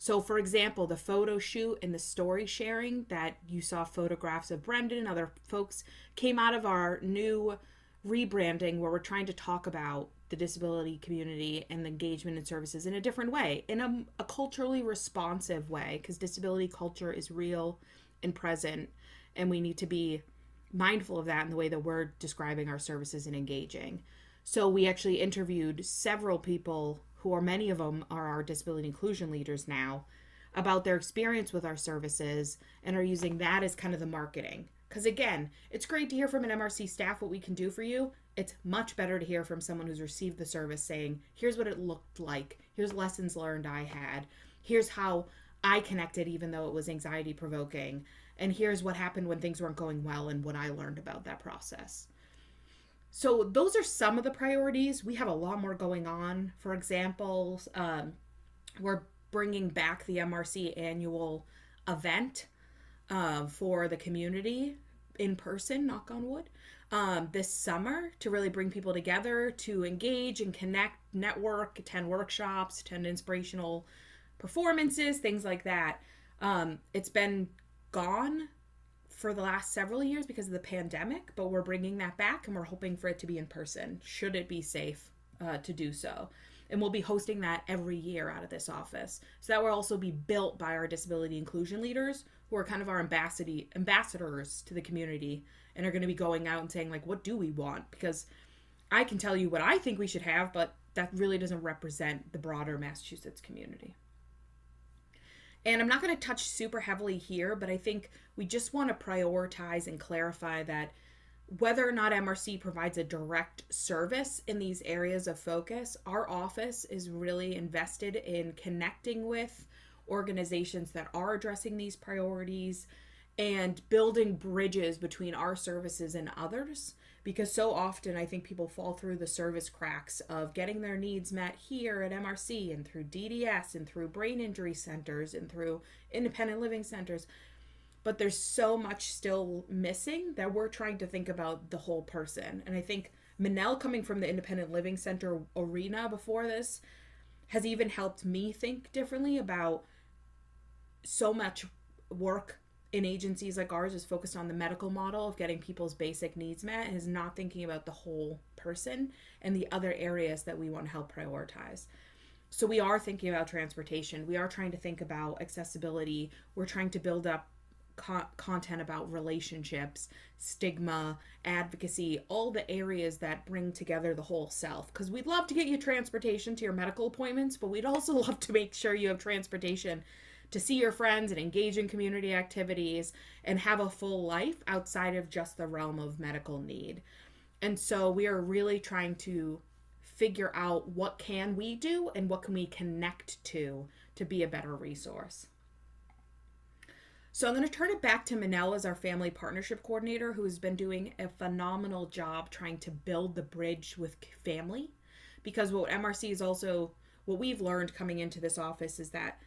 B: So for example, the photo shoot and the story sharing that you saw photographs of Brendan and other folks came out of our new rebranding where we're trying to talk about the disability community and the engagement and services in a different way, in a culturally responsive way, because disability culture is real and present, and we need to be mindful of that in the way that we're describing our services and engaging. So we actually interviewed several people who are, many of them are our disability inclusion leaders now, about their experience with our services and are using that as kind of the marketing. Because again, it's great to hear from an MRC staff what we can do for you. It's much better to hear from someone who's received the service saying, here's what it looked like. Here's lessons learned I had. Here's how I connected even though it was anxiety provoking. And here's what happened when things weren't going well and what I learned about that process. So those are some of the priorities. We have a lot more going on. For example, we're bringing back the MRC annual event for the community in person, knock on wood, this summer to really bring people together to engage and connect, network, attend workshops, attend inspirational performances, things like that. It's been gone for the last several years because of the pandemic, but we're bringing that back and we're hoping for it to be in person, should it be safe to do so. And we'll be hosting that every year out of this office. So that will also be built by our disability inclusion leaders who are kind of our ambassadors to the community and are going to be going out and saying, like, what do we want? Because I can tell you what I think we should have, but that really doesn't represent the broader Massachusetts community. And I'm not going to touch super heavily here, but I think we just want to prioritize and clarify that whether or not MRC provides a direct service in these areas of focus, our office is really invested in connecting with organizations that are addressing these priorities and building bridges between our services and others. Because so often I think people fall through the service cracks of getting their needs met here at MRC and through DDS and through brain injury centers and through independent living centers. But there's so much still missing that we're trying to think about the whole person. And I think Manel, coming from the independent living center arena before this, has even helped me think differently about so much work in agencies like ours is focused on the medical model of getting people's basic needs met and is not thinking about the whole person and the other areas that we want to help prioritize. So we are thinking about transportation. We are trying to think about accessibility. We're trying to build up content about relationships, stigma, advocacy, all the areas that bring together the whole self. Because we'd love to get you transportation to your medical appointments, but we'd also love to make sure you have transportation to see your friends and engage in community activities and have a full life outside of just the realm of medical need. And so we are really trying to figure out what can we do and what can we connect to be a better resource. So I'm going to turn it back to Manel as our family partnership coordinator, who has been doing a phenomenal job trying to build the bridge with family. Because what MRC is also, what we've learned coming into this office is that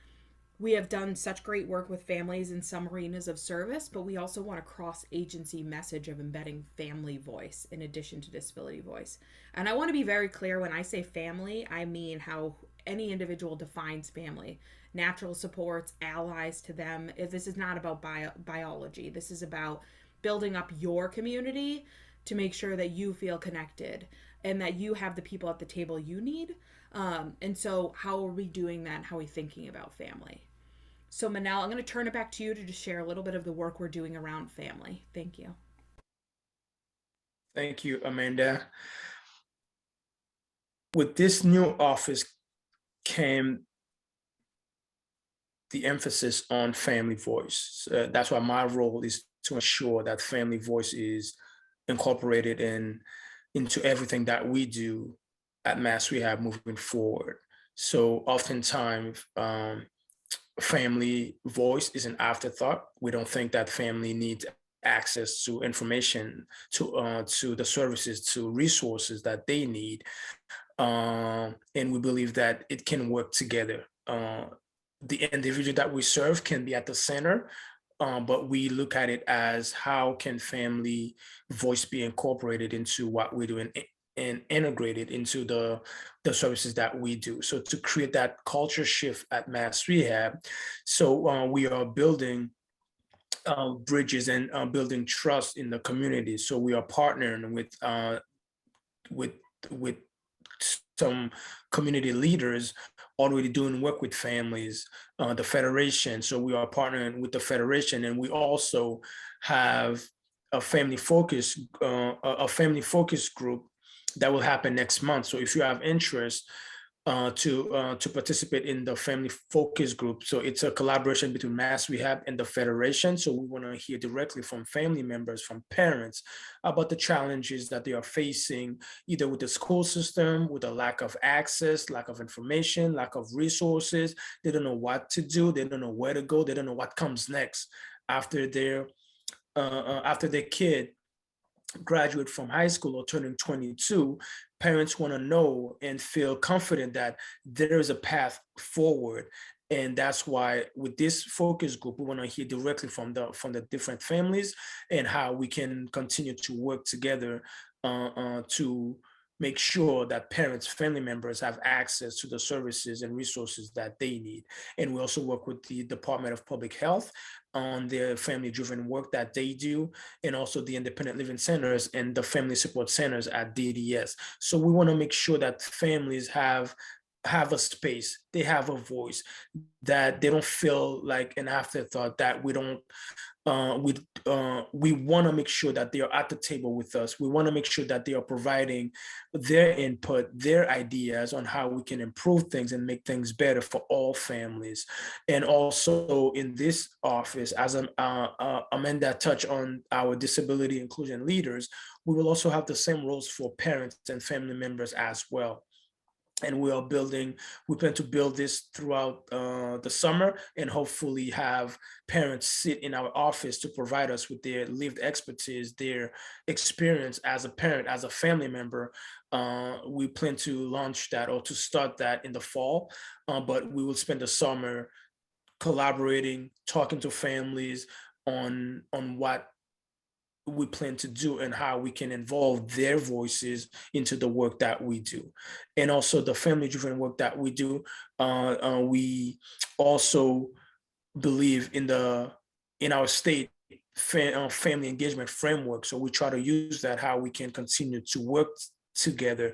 B: we have done such great work with families in some arenas of service, but we also want a cross-agency message of embedding family voice in addition to disability voice. And I want to be very clear, when I say family, I mean how any individual defines family. Natural supports, allies to them. This is not about biology. This is about building up your community to make sure that you feel connected and that you have the people at the table you need. And so how are we doing that? How are we thinking about family? So Manel, I'm going to turn it back to you to just share a little bit of the work we're doing around family. Thank you.
C: Thank you, Amanda. With this new office came the emphasis on family voice. That's why my role is to ensure that family voice is incorporated into everything that we do at Mass Rehab moving forward. So oftentimes, family voice is an afterthought. We don't think that family needs access to information, to the services, to resources that they need, and we believe that it can work together. The individual that we serve can be at the center, but we look at it as how can family voice be incorporated into what we do and integrated into the services that we do. So to create that culture shift at Mass Rehab, so we are building bridges and building trust in the community. So we are partnering with some community leaders already doing work with families, the Federation. So we are partnering with the Federation, and we also have a family focus group that will happen next month. So if you have interest to participate in the family focus group, so it's a collaboration between Mass Rehab and the Federation. So we want to hear directly from family members, from parents, about the challenges that they are facing, either with the school system, with a lack of access, lack of information, lack of resources. They don't know what to do. They don't know where to go. They don't know what comes next after their kid graduate from high school or turning 22. Parents want to know and feel confident that there is a path forward. And that's why with this focus group, we want to hear directly from the different families and how we can continue to work together to make sure that parents, family members have access to the services and resources that they need. And we also work with the Department of Public Health on their family-driven work that they do, and also the independent living centers and the family support centers at DDS. So we want to make sure that families have a space, they have a voice, that they don't feel like an afterthought, that we don't we want to make sure that they are at the table with us. We want to make sure that they are providing their input, their ideas on how we can improve things and make things better for all families. And also in this office, as Amanda touched on our disability inclusion leaders, we will also have the same roles for parents and family members as well. And we plan to build this throughout the summer, and hopefully have parents sit in our office to provide us with their lived expertise, their experience as a parent, as a family member. We plan to launch that, or to start that, in the fall, but we will spend the summer collaborating, talking to families on what we plan to do and how we can involve their voices into the work that we do. And also the family-driven work that we do, we also believe in our state family engagement framework. So we try to use that, how we can continue to work together.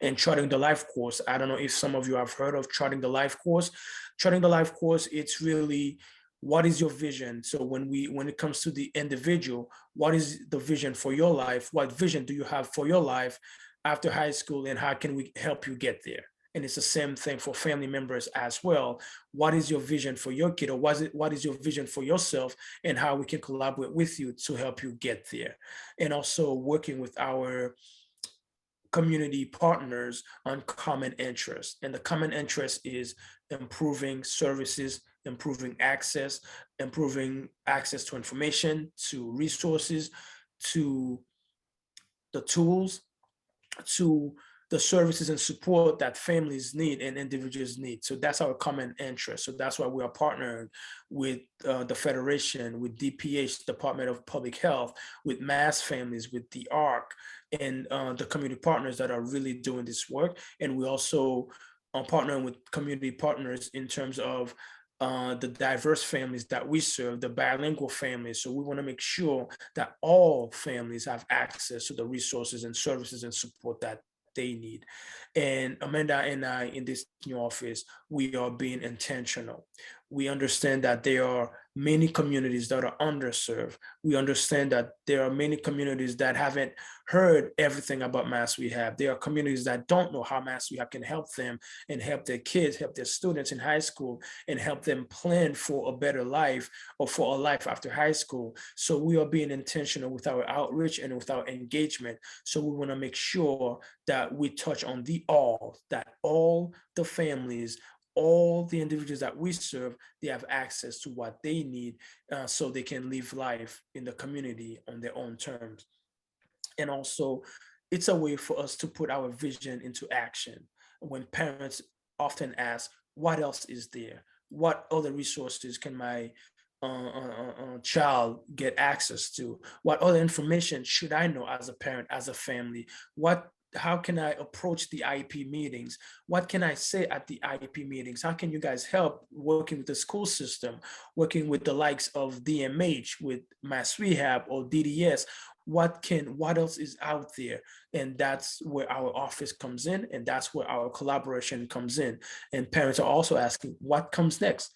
C: And Charting the Life course, I don't know if some of you have heard of Charting the Life course. Charting the Life course, it's really, what is your vision? So when it comes to the individual, what is the vision for your life? What vision do you have for your life after high school, and how can we help you get there? And it's the same thing for family members as well. What is your vision for your kid, or what is your vision for yourself, and how we can collaborate with you to help you get there. And also working with our community partners on common interests. And the common interest is improving services, improving access to information, to resources, to the tools, to the services and support that families need and individuals need. So that's our common interest. So that's why we are partnering with the Federation, with DPH, Department of Public Health, with Mass Families, with the ARC, and the community partners that are really doing this work. And we also are partnering with community partners in terms of the diverse families that we serve, the bilingual families. So we want to make sure that all families have access to the resources and services and support that they need. And Amanda and I, in this new office, we are being intentional. We understand that there are many communities that are underserved. We understand that there are many communities that haven't heard everything about Mass Rehab. There are communities that don't know how Mass Rehab can help them and help their kids, help their students in high school, and help them plan for a better life or for a life after high school. So we are being intentional with our outreach and with our engagement. So we want to make sure that we touch on that all the families, all the individuals that we serve, they have access to what they need so they can live life in the community on their own terms. And also, it's a way for us to put our vision into action. When parents often ask, what else is there? What other resources can my child get access to? What other information should I know as a parent, as a family? How can I approach the IEP meetings? What can I say at the IEP meetings? How can you guys help working with the school system, working with the likes of DMH, with Mass Rehab or DDS? What else is out there? And that's where our office comes in, and that's where our collaboration comes in. And parents are also asking, what comes next?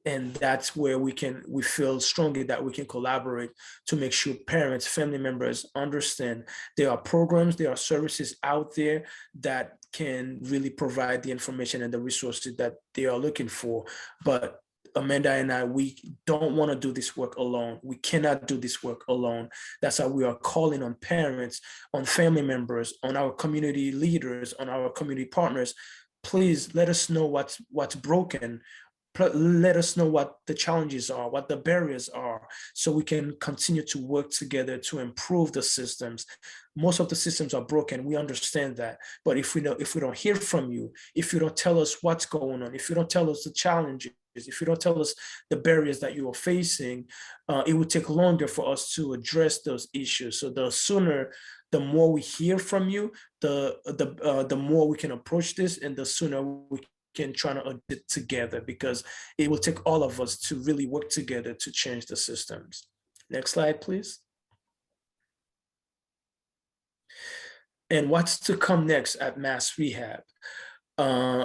C: And that's where we feel strongly that we can collaborate to make sure parents, family members understand there are programs, there are services out there that can really provide the information and the resources that they are looking for. But Amanda and I, we don't want to do this work alone. We cannot do this work alone. That's how we are calling on parents, on family members, on our community leaders, on our community partners. Please let us know what's broken. Let us know what the challenges are, what the barriers are, so we can continue to work together to improve the systems. Most of the systems are broken. We understand that. But if we don't hear from you, if you don't tell us what's going on, if you don't tell us the challenges, if you don't tell us the barriers that you are facing, it would take longer for us to address those issues. So the more we hear from you, the more we can approach this, and the sooner we can try to it together, because it will take all of us to really work together to change the systems. Next slide, please. And what's to come next at Mass Rehab?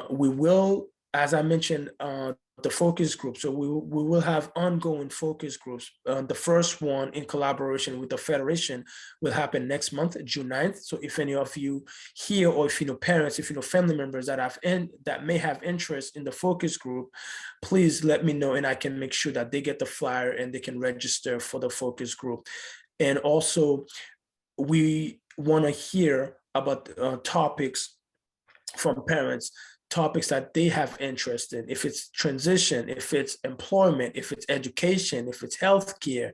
C: We will, as I mentioned, the focus group. So we will have ongoing focus groups. The first one, in collaboration with the Federation, will happen next month, June 9th. So if any of you here, or if you know parents, if you know family members that may have interest in the focus group, please let me know, and I can make sure that they get the flyer and they can register for the focus group. And also, we want to hear about topics from parents, topics that they have interest in. If it's transition, if it's employment, if it's education, if it's healthcare,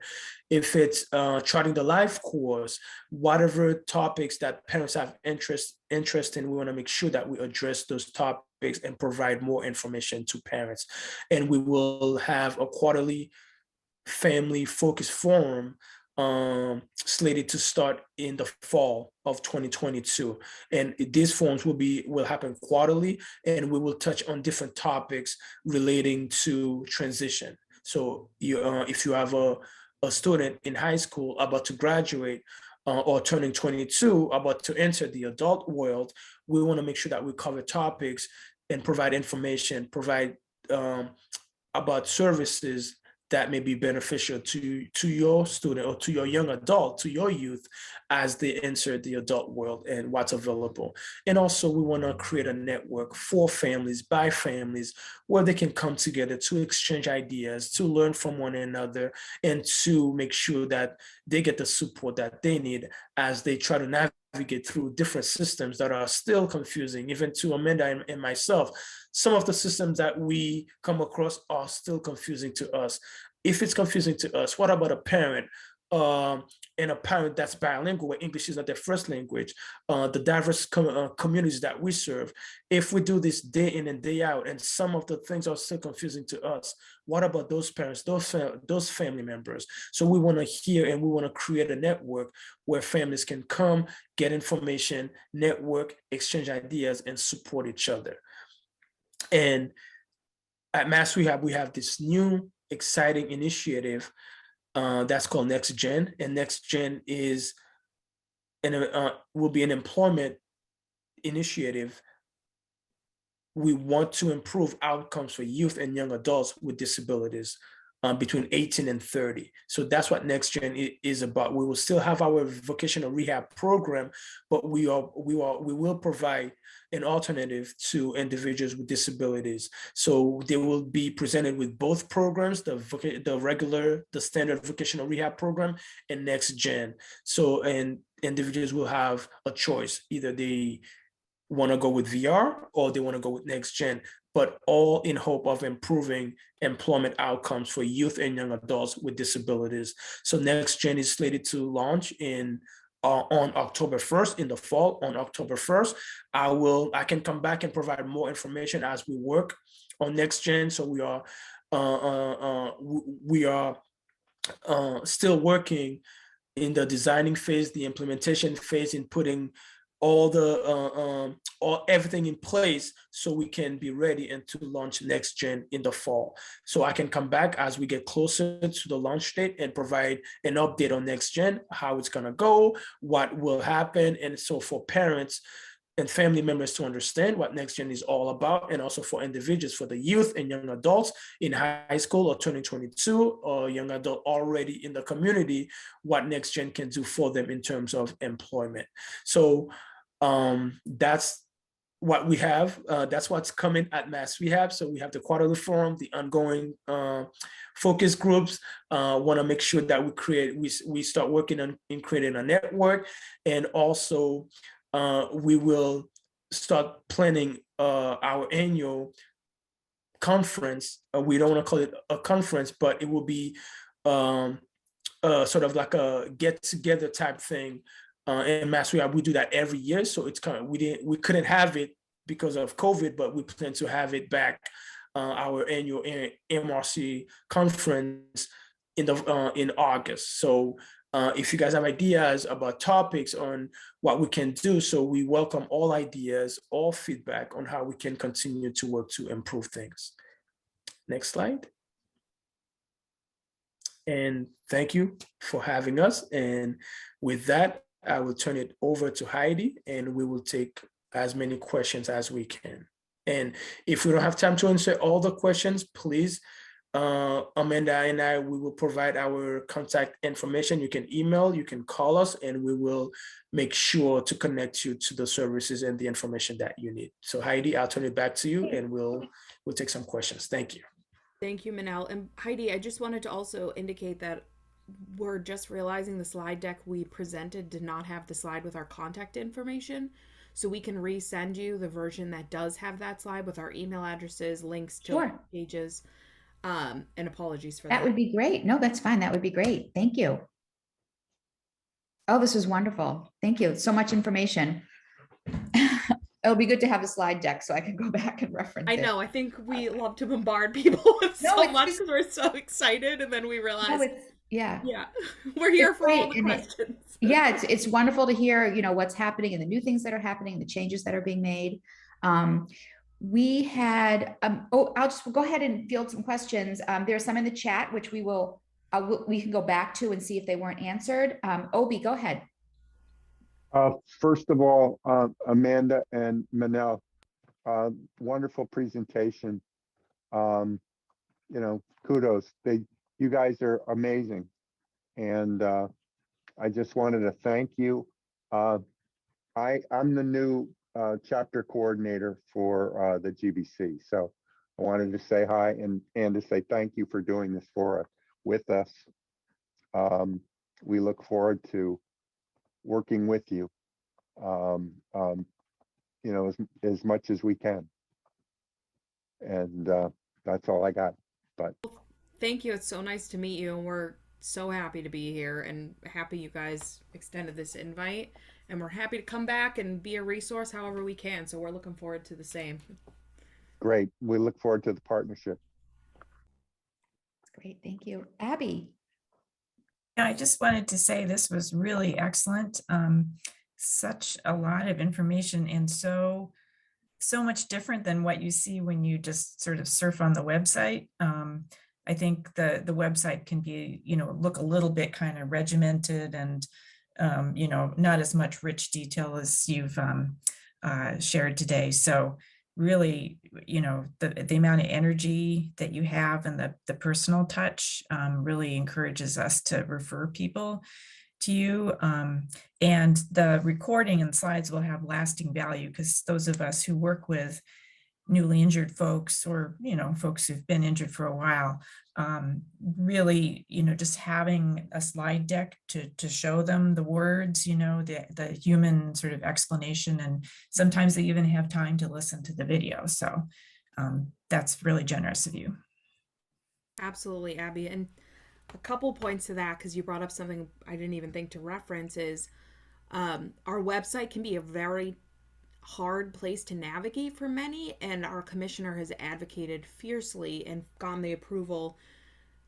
C: if it's charting the life course, whatever topics that parents have interest in, we want to make sure that we address those topics and provide more information to parents. And we will have a quarterly family focus forum slated to start in the fall of 2022, and these forums will happen quarterly, and we will touch on different topics relating to transition. So if you have a student in high school about to graduate, or turning 22, about to enter the adult world, we want to make sure that we cover topics and provide information, provide about services that may be beneficial to your student or to your young adult, to your youth, as they enter the adult world and what's available. And also we want to create a network for families, by families, where they can come together to exchange ideas, to learn from one another, and to make sure that they get the support that they need as they try to navigate through different systems that are still confusing, even to Amanda and myself. Some of the systems that we come across are still confusing to us. If it's confusing to us, what about a parent? And a parent that's bilingual, where English is not their first language, the diverse communities that we serve. If we do this day in and day out, and some of the things are still confusing to us, what about those parents, those family members? So we want to hear, and we want to create a network where families can come, get information, network, exchange ideas, and support each other. And at Mass Rehab, we have this new exciting initiative that's called Next Gen, and Next Gen is will be an employment initiative. We want to improve outcomes for youth and young adults with disabilities between 18 and 30. So that's what Next Gen is about. We will still have our vocational rehab program, but we will provide an alternative to individuals with disabilities. So they will be presented with both programs, the standard vocational rehab program and Next Gen. So, and individuals will have a choice. Either they want to go with VR or they want to go with Next Gen, but all in hope of improving employment outcomes for youth and young adults with disabilities. So Next Gen is slated to launch on October 1st, in the fall, on October 1st. I can come back and provide more information as we work on Next Gen. So we are still working in the designing phase, the implementation phase, in putting everything in place so we can be ready and to launch Next Gen in the fall. So I can come back as we get closer to the launch date and provide an update on Next Gen, how it's gonna go, what will happen. And so for parents and family members to understand what Next Gen is all about, and also for individuals, for the youth and young adults in high school or turning 22, or young adult already in the community, what Next Gen can do for them in terms of employment. So that's what we have. That's what's coming at Mass Rehab. So we have the quarterly forum, the ongoing focus groups. Want to make sure that we start working on creating a network, and also we will start planning our annual conference. We don't want to call it a conference, but it will be sort of like a get together type thing. In Mass Rehab, we do that every year. So it's kind of, we couldn't have it because of COVID, but we plan to have it back, our annual MRC conference in August. So if you guys have ideas about topics on what we can do, so we welcome all ideas, all feedback on how we can continue to work to improve things. Next slide. And thank you for having us. And with that, I will turn it over to Heidi, and we will take as many questions as we can. And if we don't have time to answer all the questions, please, Amanda and I, we will provide our contact information. You can email, you can call us, and we will make sure to connect you to the services and the information that you need. So Heidi, I'll turn it back to you, and we'll take some questions. Thank you.
B: Thank you, Manel. And Heidi, I just wanted to also indicate that we're just realizing the slide deck we presented did not have the slide with our contact information. So we can resend you the version that does have that slide with our email addresses, links to pages. And apologies for that.
A: That would be great. No, that's fine. That would be great. Thank you. Oh, this was wonderful. Thank you. So much information. It'll be good to have a slide deck so I can go back and reference it.
B: I know. I think we love to bombard people with so much because we're so excited, and then we realize, yeah, we're here for all the questions.
A: It's wonderful to hear, what's happening and the new things that are happening, the changes that are being made. We had, I'll just go ahead and field some questions. There's some in the chat, which we can go back to and see if they weren't answered. Obi, go ahead.
D: First of all, Amanda and Manel, wonderful presentation. Kudos. you guys are amazing. And I just wanted to thank you. I'm the new chapter coordinator for the GBC. So I wanted to say hi and to say thank you for doing this with us. We look forward to working with you, as much as we can. And that's all I got. But
B: Thank you. It's so nice to meet you, and we're so happy to be here and happy you guys extended this invite. And we're happy to come back and be a resource however we can. So we're looking forward to the same.
D: great. We look forward to the partnership.
A: Great, thank you. Abby?
F: Yeah, I just wanted to say this was really excellent. Such a lot of information and so much different than what you see when you just sort of surf on the website. I think the website can be, look a little bit kind of regimented and, not as much rich detail as you've shared today. So really, the amount of energy that you have and the personal touch really encourages us to refer people to you. And the recording and slides will have lasting value because those of us who work with newly injured folks or, folks who've been injured for a while, really, just having a slide deck to show them the words, the human sort of explanation, and sometimes they even have time to listen to the video. So that's really generous of you.
B: Absolutely, Abby. And a couple points to that, because you brought up something I didn't even think to reference, is our website can be a very hard place to navigate for many, and our commissioner has advocated fiercely and gotten the approval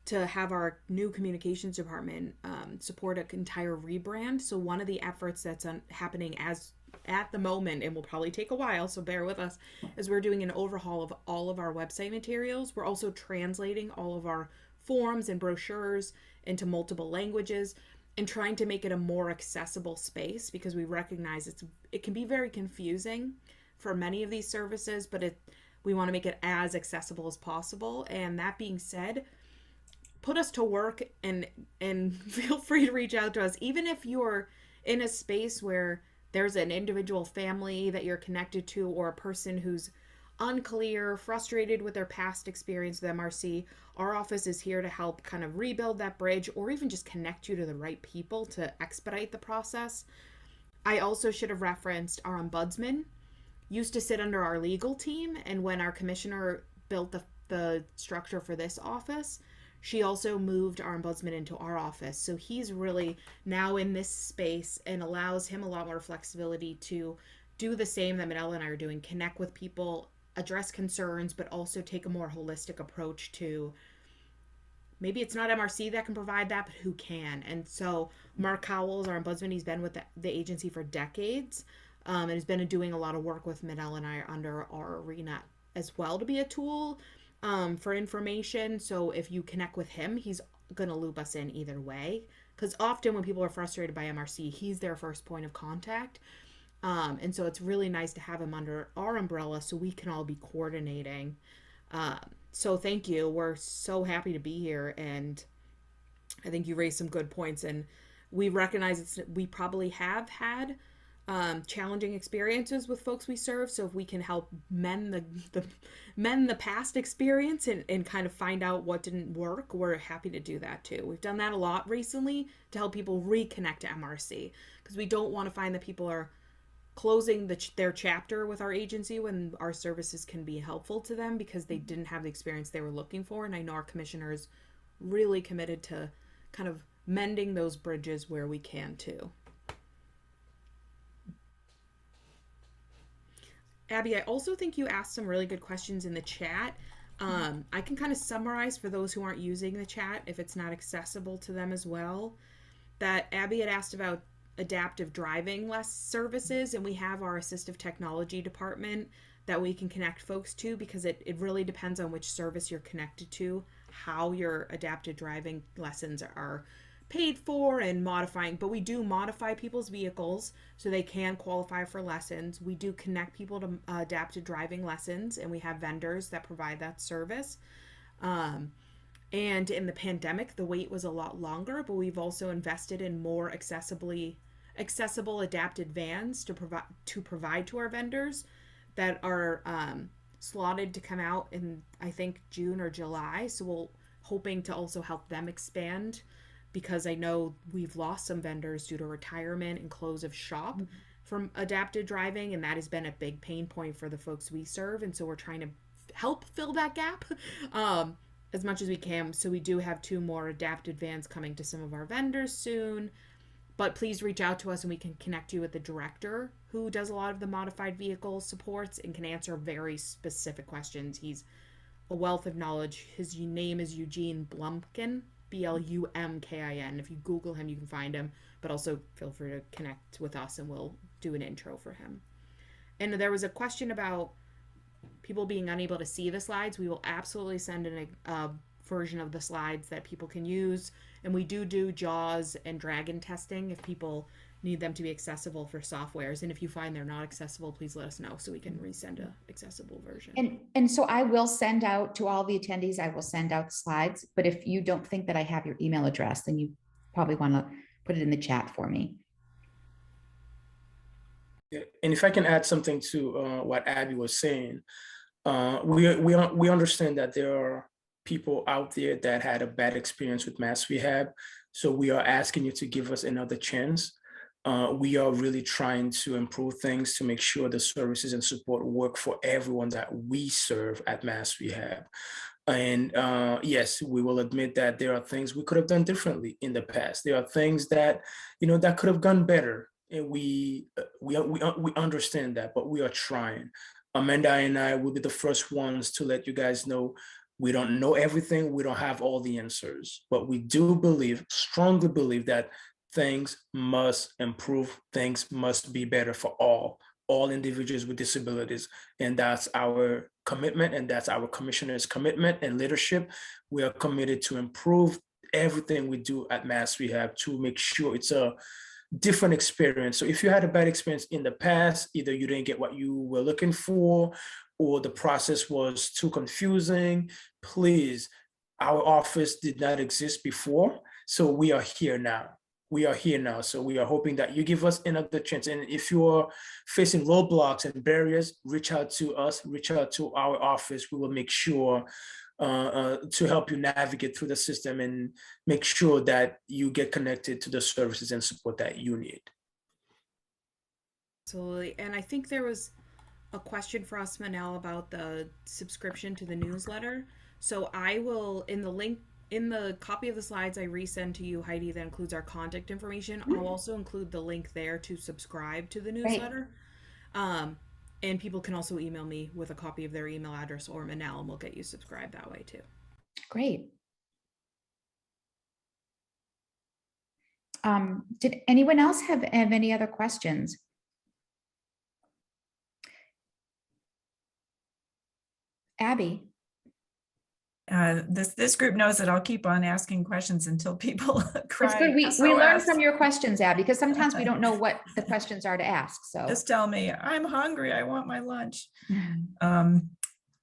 B: to have our new communications department support an entire rebrand. So one of the efforts that's happening at the moment, and will probably take a while, so bear with us, is we're doing an overhaul of all of our website materials. We're also translating all of our forms and brochures into multiple languages and trying to make it a more accessible space, because we recognize it can be very confusing for many of these services, but we want to make it as accessible as possible. And that being said, put us to work and feel free to reach out to us, even if you're in a space where there's an individual family that you're connected to, or a person who's unclear, frustrated with their past experience with MRC. Our office is here to help kind of rebuild that bridge, or even just connect you to the right people to expedite the process. I also should have referenced our ombudsman used to sit under our legal team, and when our commissioner built the structure for this office, she also moved our ombudsman into our office. So he's really now in this space and allows him a lot more flexibility to do the same that Manella and I are doing, connect with people, address concerns, but also take a more holistic approach to maybe it's not MRC that can provide that, but who can. And so Mark Howells, our ombudsman, he's been with the agency for decades, and has been doing a lot of work with Manella and I under our arena as well to be a tool for information. So if you connect with him, he's going to loop us in either way, because often when people are frustrated by MRC, he's their first point of contact. And so it's really nice to have him under our umbrella so we can all be coordinating. So thank you. We're so happy to be here. And I think you raised some good points. And we recognize we probably have had challenging experiences with folks we serve. So if we can help mend the past experience and kind of find out what didn't work, we're happy to do that too. We've done that a lot recently to help people reconnect to MRC, because we don't want to find that people are closing their chapter with our agency when our services can be helpful to them because they didn't have the experience they were looking for. And I know our commissioner is really committed to kind of mending those bridges where we can too. Abby, I also think you asked some really good questions in the chat. I can kind of summarize for those who aren't using the chat, if it's not accessible to them as well, that Abby had asked about adaptive driving less services, and we have our assistive technology department that we can connect folks to, because it really depends on which service you're connected to, how your adaptive driving lessons are paid for and modifying. But we do modify people's vehicles so they can qualify for lessons. We do connect people to adaptive driving lessons, and we have vendors that provide that service. And in the pandemic, the wait was a lot longer, but we've also invested in more accessible adapted vans to provide to our vendors that are slotted to come out in, I think, June or July. So we'll hoping to also help them expand, because I know we've lost some vendors due to retirement and close of shop from adapted driving, and that has been a big pain point for the folks we serve. And so we're trying to help fill that gap as much as we can. So we do have 2 more adapted vans coming to some of our vendors soon. But please reach out to us and we can connect you with the director who does a lot of the modified vehicle supports and can answer very specific questions. He's a wealth of knowledge. His name is Eugene Blumkin, Blumkin. If you Google him, you can find him. But also feel free to connect with us and we'll do an intro for him. And there was a question about people being unable to see the slides. We will absolutely send in a version of the slides that people can use. And we do JAWS and Dragon testing if people need them to be accessible for softwares. And if you find they're not accessible, please let us know so we can resend a accessible version.
A: And so I will send out to all the attendees, I will send out slides, but if you don't think that I have your email address, then you probably want to put it in the chat for me.
C: Yeah, and if I can add something to what Abby was saying, we understand that there are people out there that had a bad experience with Mass Rehab. So we are asking you to give us another chance. We are really trying to improve things to make sure the services and support work for everyone that we serve at Mass Rehab. And yes, we will admit that there are things we could have done differently in the past. There are things that, that could have gone better. And we understand that, but we are trying. Amanda and I will be the first ones to let you guys know we don't know everything. We don't have all the answers, but we do strongly believe that things must improve. Things must be better for all individuals with disabilities. And that's our commitment. And that's our commissioner's commitment and leadership. We are committed to improve everything we do at Mass Rehab to make sure it's a different experience. So if you had a bad experience in the past, either you didn't get what you were looking for, or the process was too confusing, please, our office did not exist before. So we are here now. So we are hoping that you give us another chance. And if you are facing roadblocks and barriers, reach out to us, reach out to our office. We will make sure to help you navigate through the system and make sure that you get connected to the services and support that you need.
B: Absolutely. And I think there was a question for us, Manel, about the subscription to the newsletter. So I will, in the copy of the slides I resend to you, Heidi, that includes our contact information. I'll also include the link there to subscribe to the newsletter. And people can also email me with a copy of their email address or Manel, and we'll get you subscribed that way too.
A: Great. Did anyone else have any other questions? Abby?
F: This group knows that I'll keep on asking questions until people cry.
A: It's good. We learn from your questions, Abby, because sometimes we don't know what the questions are to ask. So
F: just tell me, I'm hungry, I want my lunch. I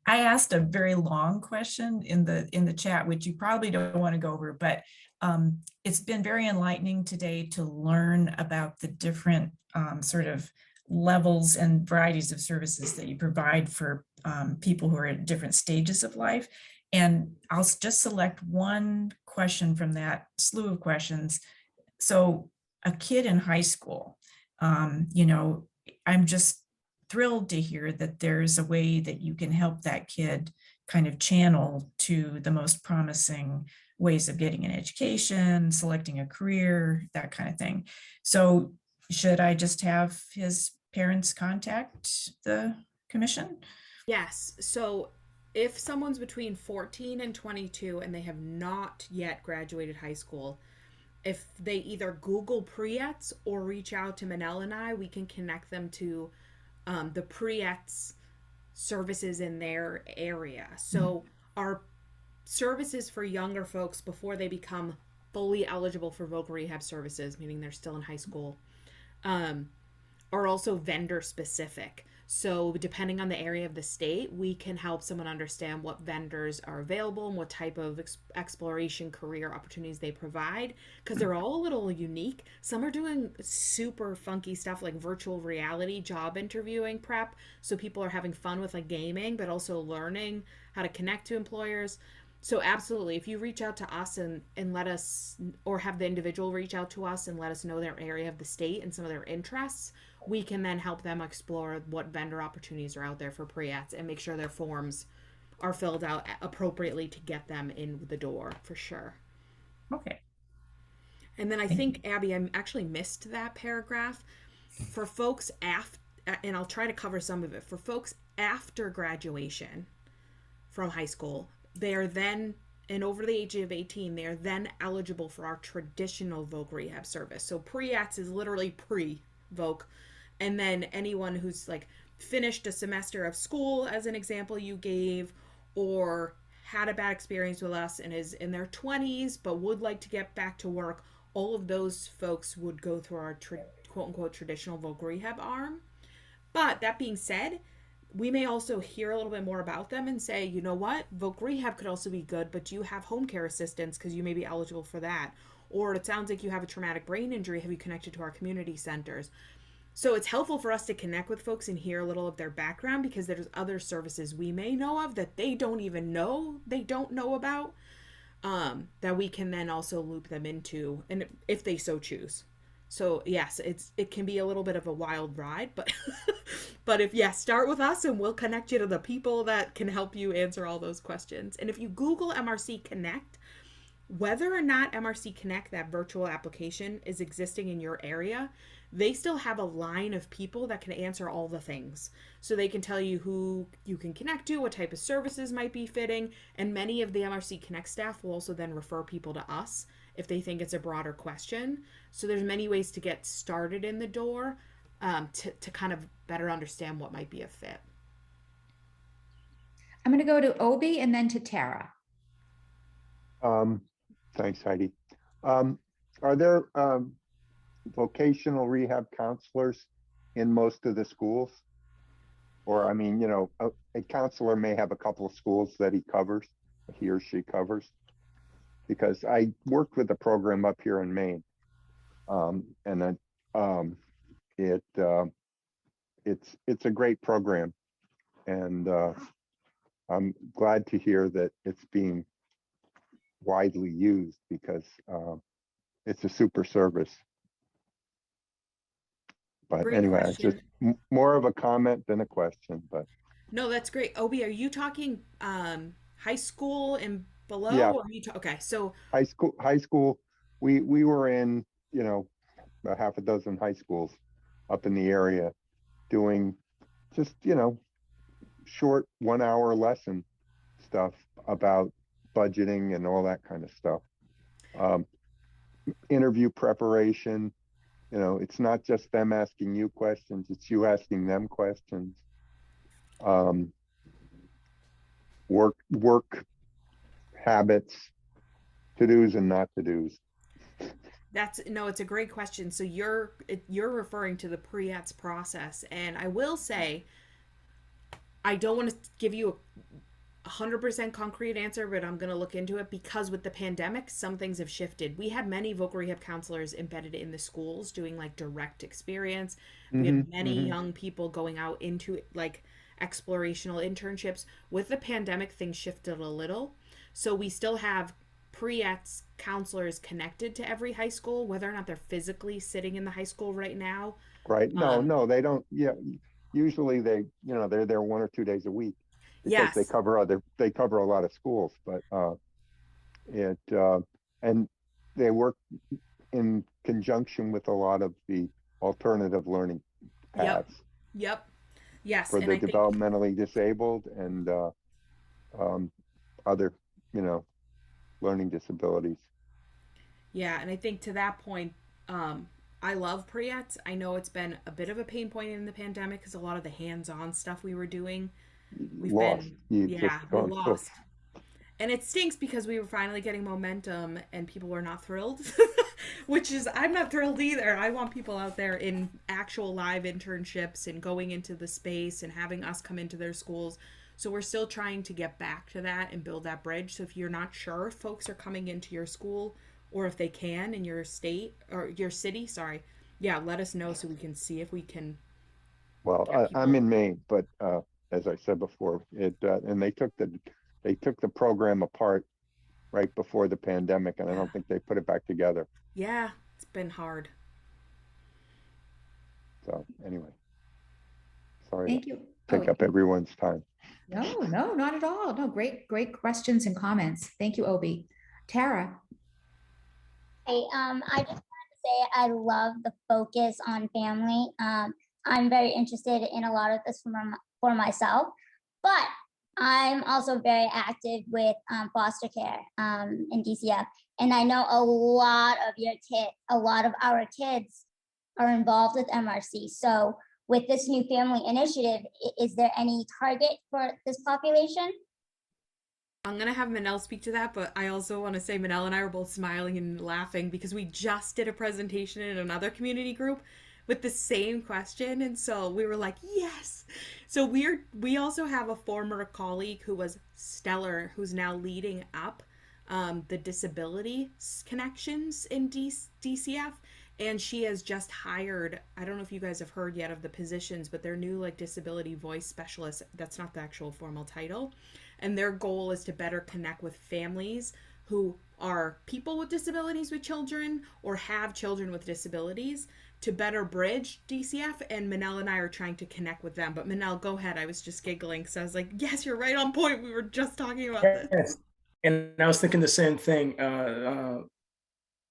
F: asked a very long question in the chat, which you probably don't want to go over, but it's been very enlightening today to learn about the different sort of levels and varieties of services that you provide for people who are at different stages of life. And I'll just select one question from that slew of questions. So a kid in high school, I'm just thrilled to hear that there's a way that you can help that kid kind of channel to the most promising ways of getting an education, selecting a career, that kind of thing. So should I just have his parents contact the commission?
B: Yes. So if someone's between 14 and 22 and they have not yet graduated high school, if they either Google Pre-ETS or reach out to Manel and I, we can connect them to the Pre-ETS services in their area. So our services for younger folks before they become fully eligible for voc rehab services, meaning they're still in high school, are also vendor specific. So, depending on the area of the state, we can help someone understand what vendors are available and what type of exploration career opportunities they provide, because they're all a little unique. Some are doing super funky stuff like virtual reality job interviewing prep. So, people are having fun with like gaming, but also learning how to connect to employers. So, absolutely, if you reach out to us and let us, or have the individual reach out to us and let us know their area of the state and some of their interests, we can then help them explore what vendor opportunities are out there for pre-ETS and make sure their forms are filled out appropriately to get them in the door for sure.
F: Okay.
B: And then I think, Abby, I actually missed that paragraph. For folks after, and I'll try to cover some of it, for folks after graduation from high school, they are then, and over the age of 18, they are then eligible for our traditional voc rehab service. So pre-ETS is literally pre-voc. And then anyone who's like finished a semester of school, as an example you gave, or had a bad experience with us and is in their 20s but would like to get back to work, all of those folks would go through our quote unquote traditional voc rehab arm. But that being said, we may also hear a little bit more about them and say, you know what, voc rehab could also be good, but do you have home care assistance because you may be eligible for that? Or it sounds like you have a traumatic brain injury. Have you connected to our community centers? So it's helpful for us to connect with folks and hear a little of their background, because there's other services we may know of that they don't even know they don't know about, that we can then also loop them into, and if they so choose. So yes, it can be a little bit of a wild ride, but but if start with us and we'll connect you to the people that can help you answer all those questions. And if you Google MRC Connect, whether or not MRC Connect, that virtual application, is existing in your area, they still have a line of people that can answer all the things. So they can tell you who you can connect to, what type of services might be fitting, and many of the MRC Connect staff will also then refer people to us if they think it's a broader question. So there's many ways to get started in the door, to kind of better understand what might be a fit.
A: I'm going to go to Obi and then to Tara.
D: Thanks, Heidi. Are there vocational rehab counselors in most of the schools? Or, I mean, a counselor may have a couple of schools that he or she covers. Because I worked with a program up here in Maine, and it's a great program, and I'm glad to hear that it's being widely used, because it's a super service. But
B: Great
D: anyway,
B: question.
D: it's just more of a comment than a question. But
B: no, that's great. Obi, are you talking high school and below?
D: yeah,
B: or are you okay, so
D: high school. We were in about half a dozen high schools up in the area, doing just short 1 hour lesson stuff about budgeting and all that kind of stuff. Interview preparation, it's not just them asking you questions, it's you asking them questions. Work habits, to-dos and not to-dos.
B: it's a great question. So you're referring to the pre-ETS process, and I will say, I don't want to give you a 100% concrete answer, but I'm going to look into it, because with the pandemic, some things have shifted. We had many voc rehab counselors embedded in the schools doing like direct experience. We had many young people going out into like explorational internships. With the pandemic, things shifted a little. So we still have pre-ETS counselors connected to every high school, whether or not they're physically sitting in the high school right now.
D: Right. No, they don't. Yeah. Usually they're there 1 or 2 days a week, because
B: Yes.
D: they cover a lot of schools, but and they work in conjunction with a lot of the alternative learning paths.
B: Yep. Yes.
D: For
B: And
D: the
B: I think,
D: developmentally disabled and other learning disabilities.
B: yeah, and I think to that point, I love pre-ETS. I know it's been a bit of a pain point in the pandemic because a lot of the hands-on stuff we were doing, we
D: We
B: lost. And it stinks because we were finally getting momentum and people were not thrilled, which is, I'm not thrilled either. I want people out there in actual live internships and going into the space and having us come into their schools. So we're still trying to get back to that and build that bridge. So if you're not sure if folks are coming into your school or if they can in your state or your city, sorry, yeah, let us know so we can see if we can.
D: Well, I'm in Maine, but as I said before, and they took the program apart right before the pandemic, and I don't think they put it back together.
B: Yeah, it's been hard.
D: So anyway, sorry
A: Thank
D: to
A: you.
D: take up everyone's time.
A: No, not at all. No, great questions and comments. Thank you, Obi. Tara.
E: Hey, I just wanted to say I love the focus on family. I'm very interested in a lot of this for myself, but I'm also very active with foster care in DCF, and I know a lot of our kids are involved with MRC. So with this new family initiative, is there any target for this population?
B: I'm going to have Manel speak to that, but I also want to say Manel and I were both smiling and laughing because we just did a presentation in another community group with the same question, and so we were like, yes. So we also have a former colleague who was stellar, who's now leading up the disability connections in DCF, and she has just hired, I don't know if you guys have heard yet of the positions, but they're new like disability voice specialists. That's not the actual formal title, and their goal is to better connect with families who are people with disabilities with children or have children with disabilities to better bridge DCF, and Manel and I are trying to connect with them. But Manel, go ahead. I was just giggling because I was like, yes, you're right on point. We were just talking about this.
C: Yes. And I was thinking the same thing,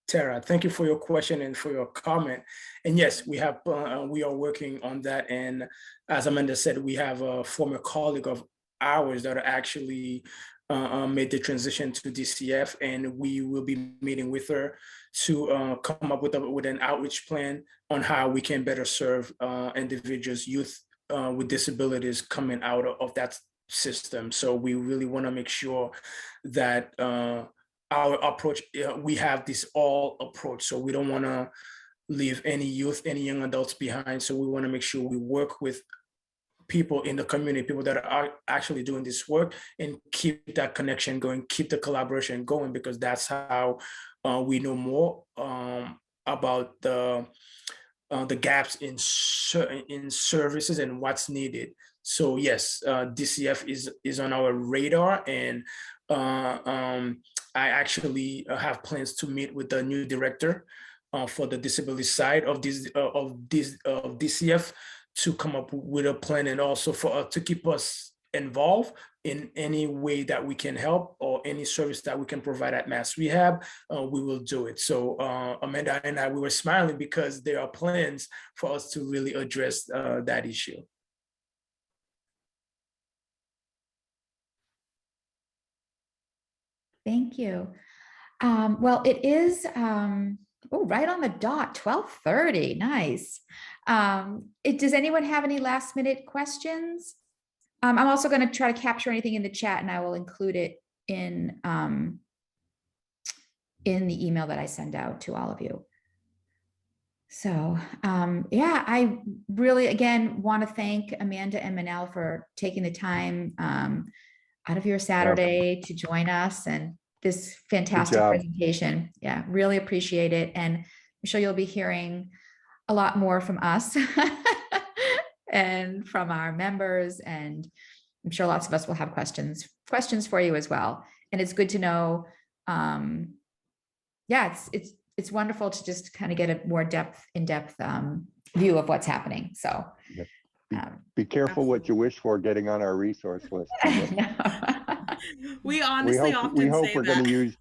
C: Tara. Thank you for your question and for your comment. And yes, we are working on that. And as Amanda said, we have a former colleague of ours that are actually made the transition to DCF, and we will be meeting with her to come up with an outreach plan on how we can better serve individuals, youth with disabilities coming out of that system. So we really want to make sure that our approach, we have this all approach. So we don't want to leave any youth, any young adults behind. So we want to make sure we work with people in the community, people that are actually doing this work, and keep that connection going, keep the collaboration going, because that's how we know more about the gaps in services and what's needed. So yes, DCF is on our radar, and I actually have plans to meet with the new director for the disability side of DCF to come up with a plan, and also for to keep us involved in any way that we can help, or any service that we can provide at Mass Rehab, we will do it. So Amanda and I, we were smiling because there are plans for us to really address that issue.
A: Thank you. Well, it is right on the dot, 12:30. Nice. Does anyone have any last minute questions? I'm also going to try to capture anything in the chat, and I will include it in the email that I send out to all of you. So yeah, I really, again, want to thank Amanda and Manel for taking the time out of your Saturday to join us, and this fantastic presentation. Yeah, really appreciate it. And I'm sure you'll be hearing a lot more from us and from our members. And I'm sure lots of us will have questions for you as well. And it's good to know, yeah, it's wonderful to just kind of get a more in-depth view of what's happening. So
D: be careful what you wish for getting on our resource list.
B: We honestly
D: we hope
B: say
D: we're
B: that.
D: going to use.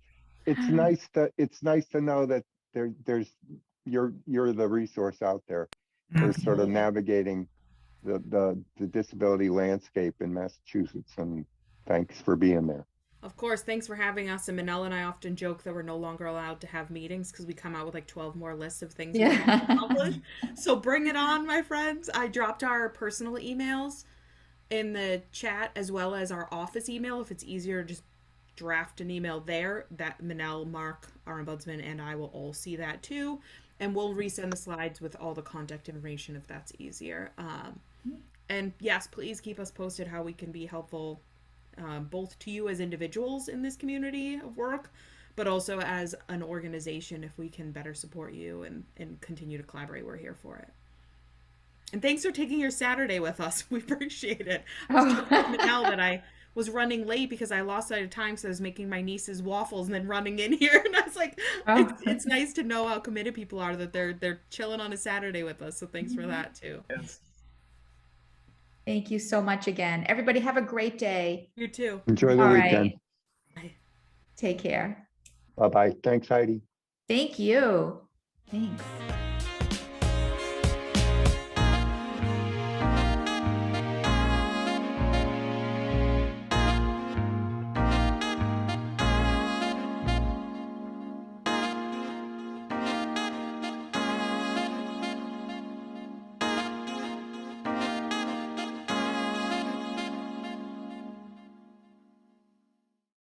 D: It's nice to know that you're the resource out there for sort of navigating the disability landscape in Massachusetts. And thanks for being there.
B: Of course, thanks for having us. And Manel and I often joke that we're no longer allowed to have meetings because we come out with like 12 more lists of things we want to accomplish. So bring it on, my friends. I dropped our personal emails in the chat as well as our office email if it's easier to just draft an email there that Manel, Mark, our ombudsman, and I will all see that too. And we'll resend the slides with all the contact information if that's easier. And yes, please keep us posted how we can be helpful, both to you as individuals in this community of work, but also as an organization. If we can better support you and continue to collaborate, we're here for it. And thanks for taking your Saturday with us. We appreciate it. I was talking with Manel that I was running late because I lost sight of time, so I was making my niece's waffles and then running in here. And I was like, it's nice to know how committed people are, that they're chilling on a Saturday with us. So thanks for that too.
C: Yes.
A: Thank you so much again. Everybody have a great day.
B: You too.
D: Enjoy the
A: All
D: weekend.
A: right. Take care.
D: Bye-bye. Thanks, Heidi.
A: Thank you. Thanks.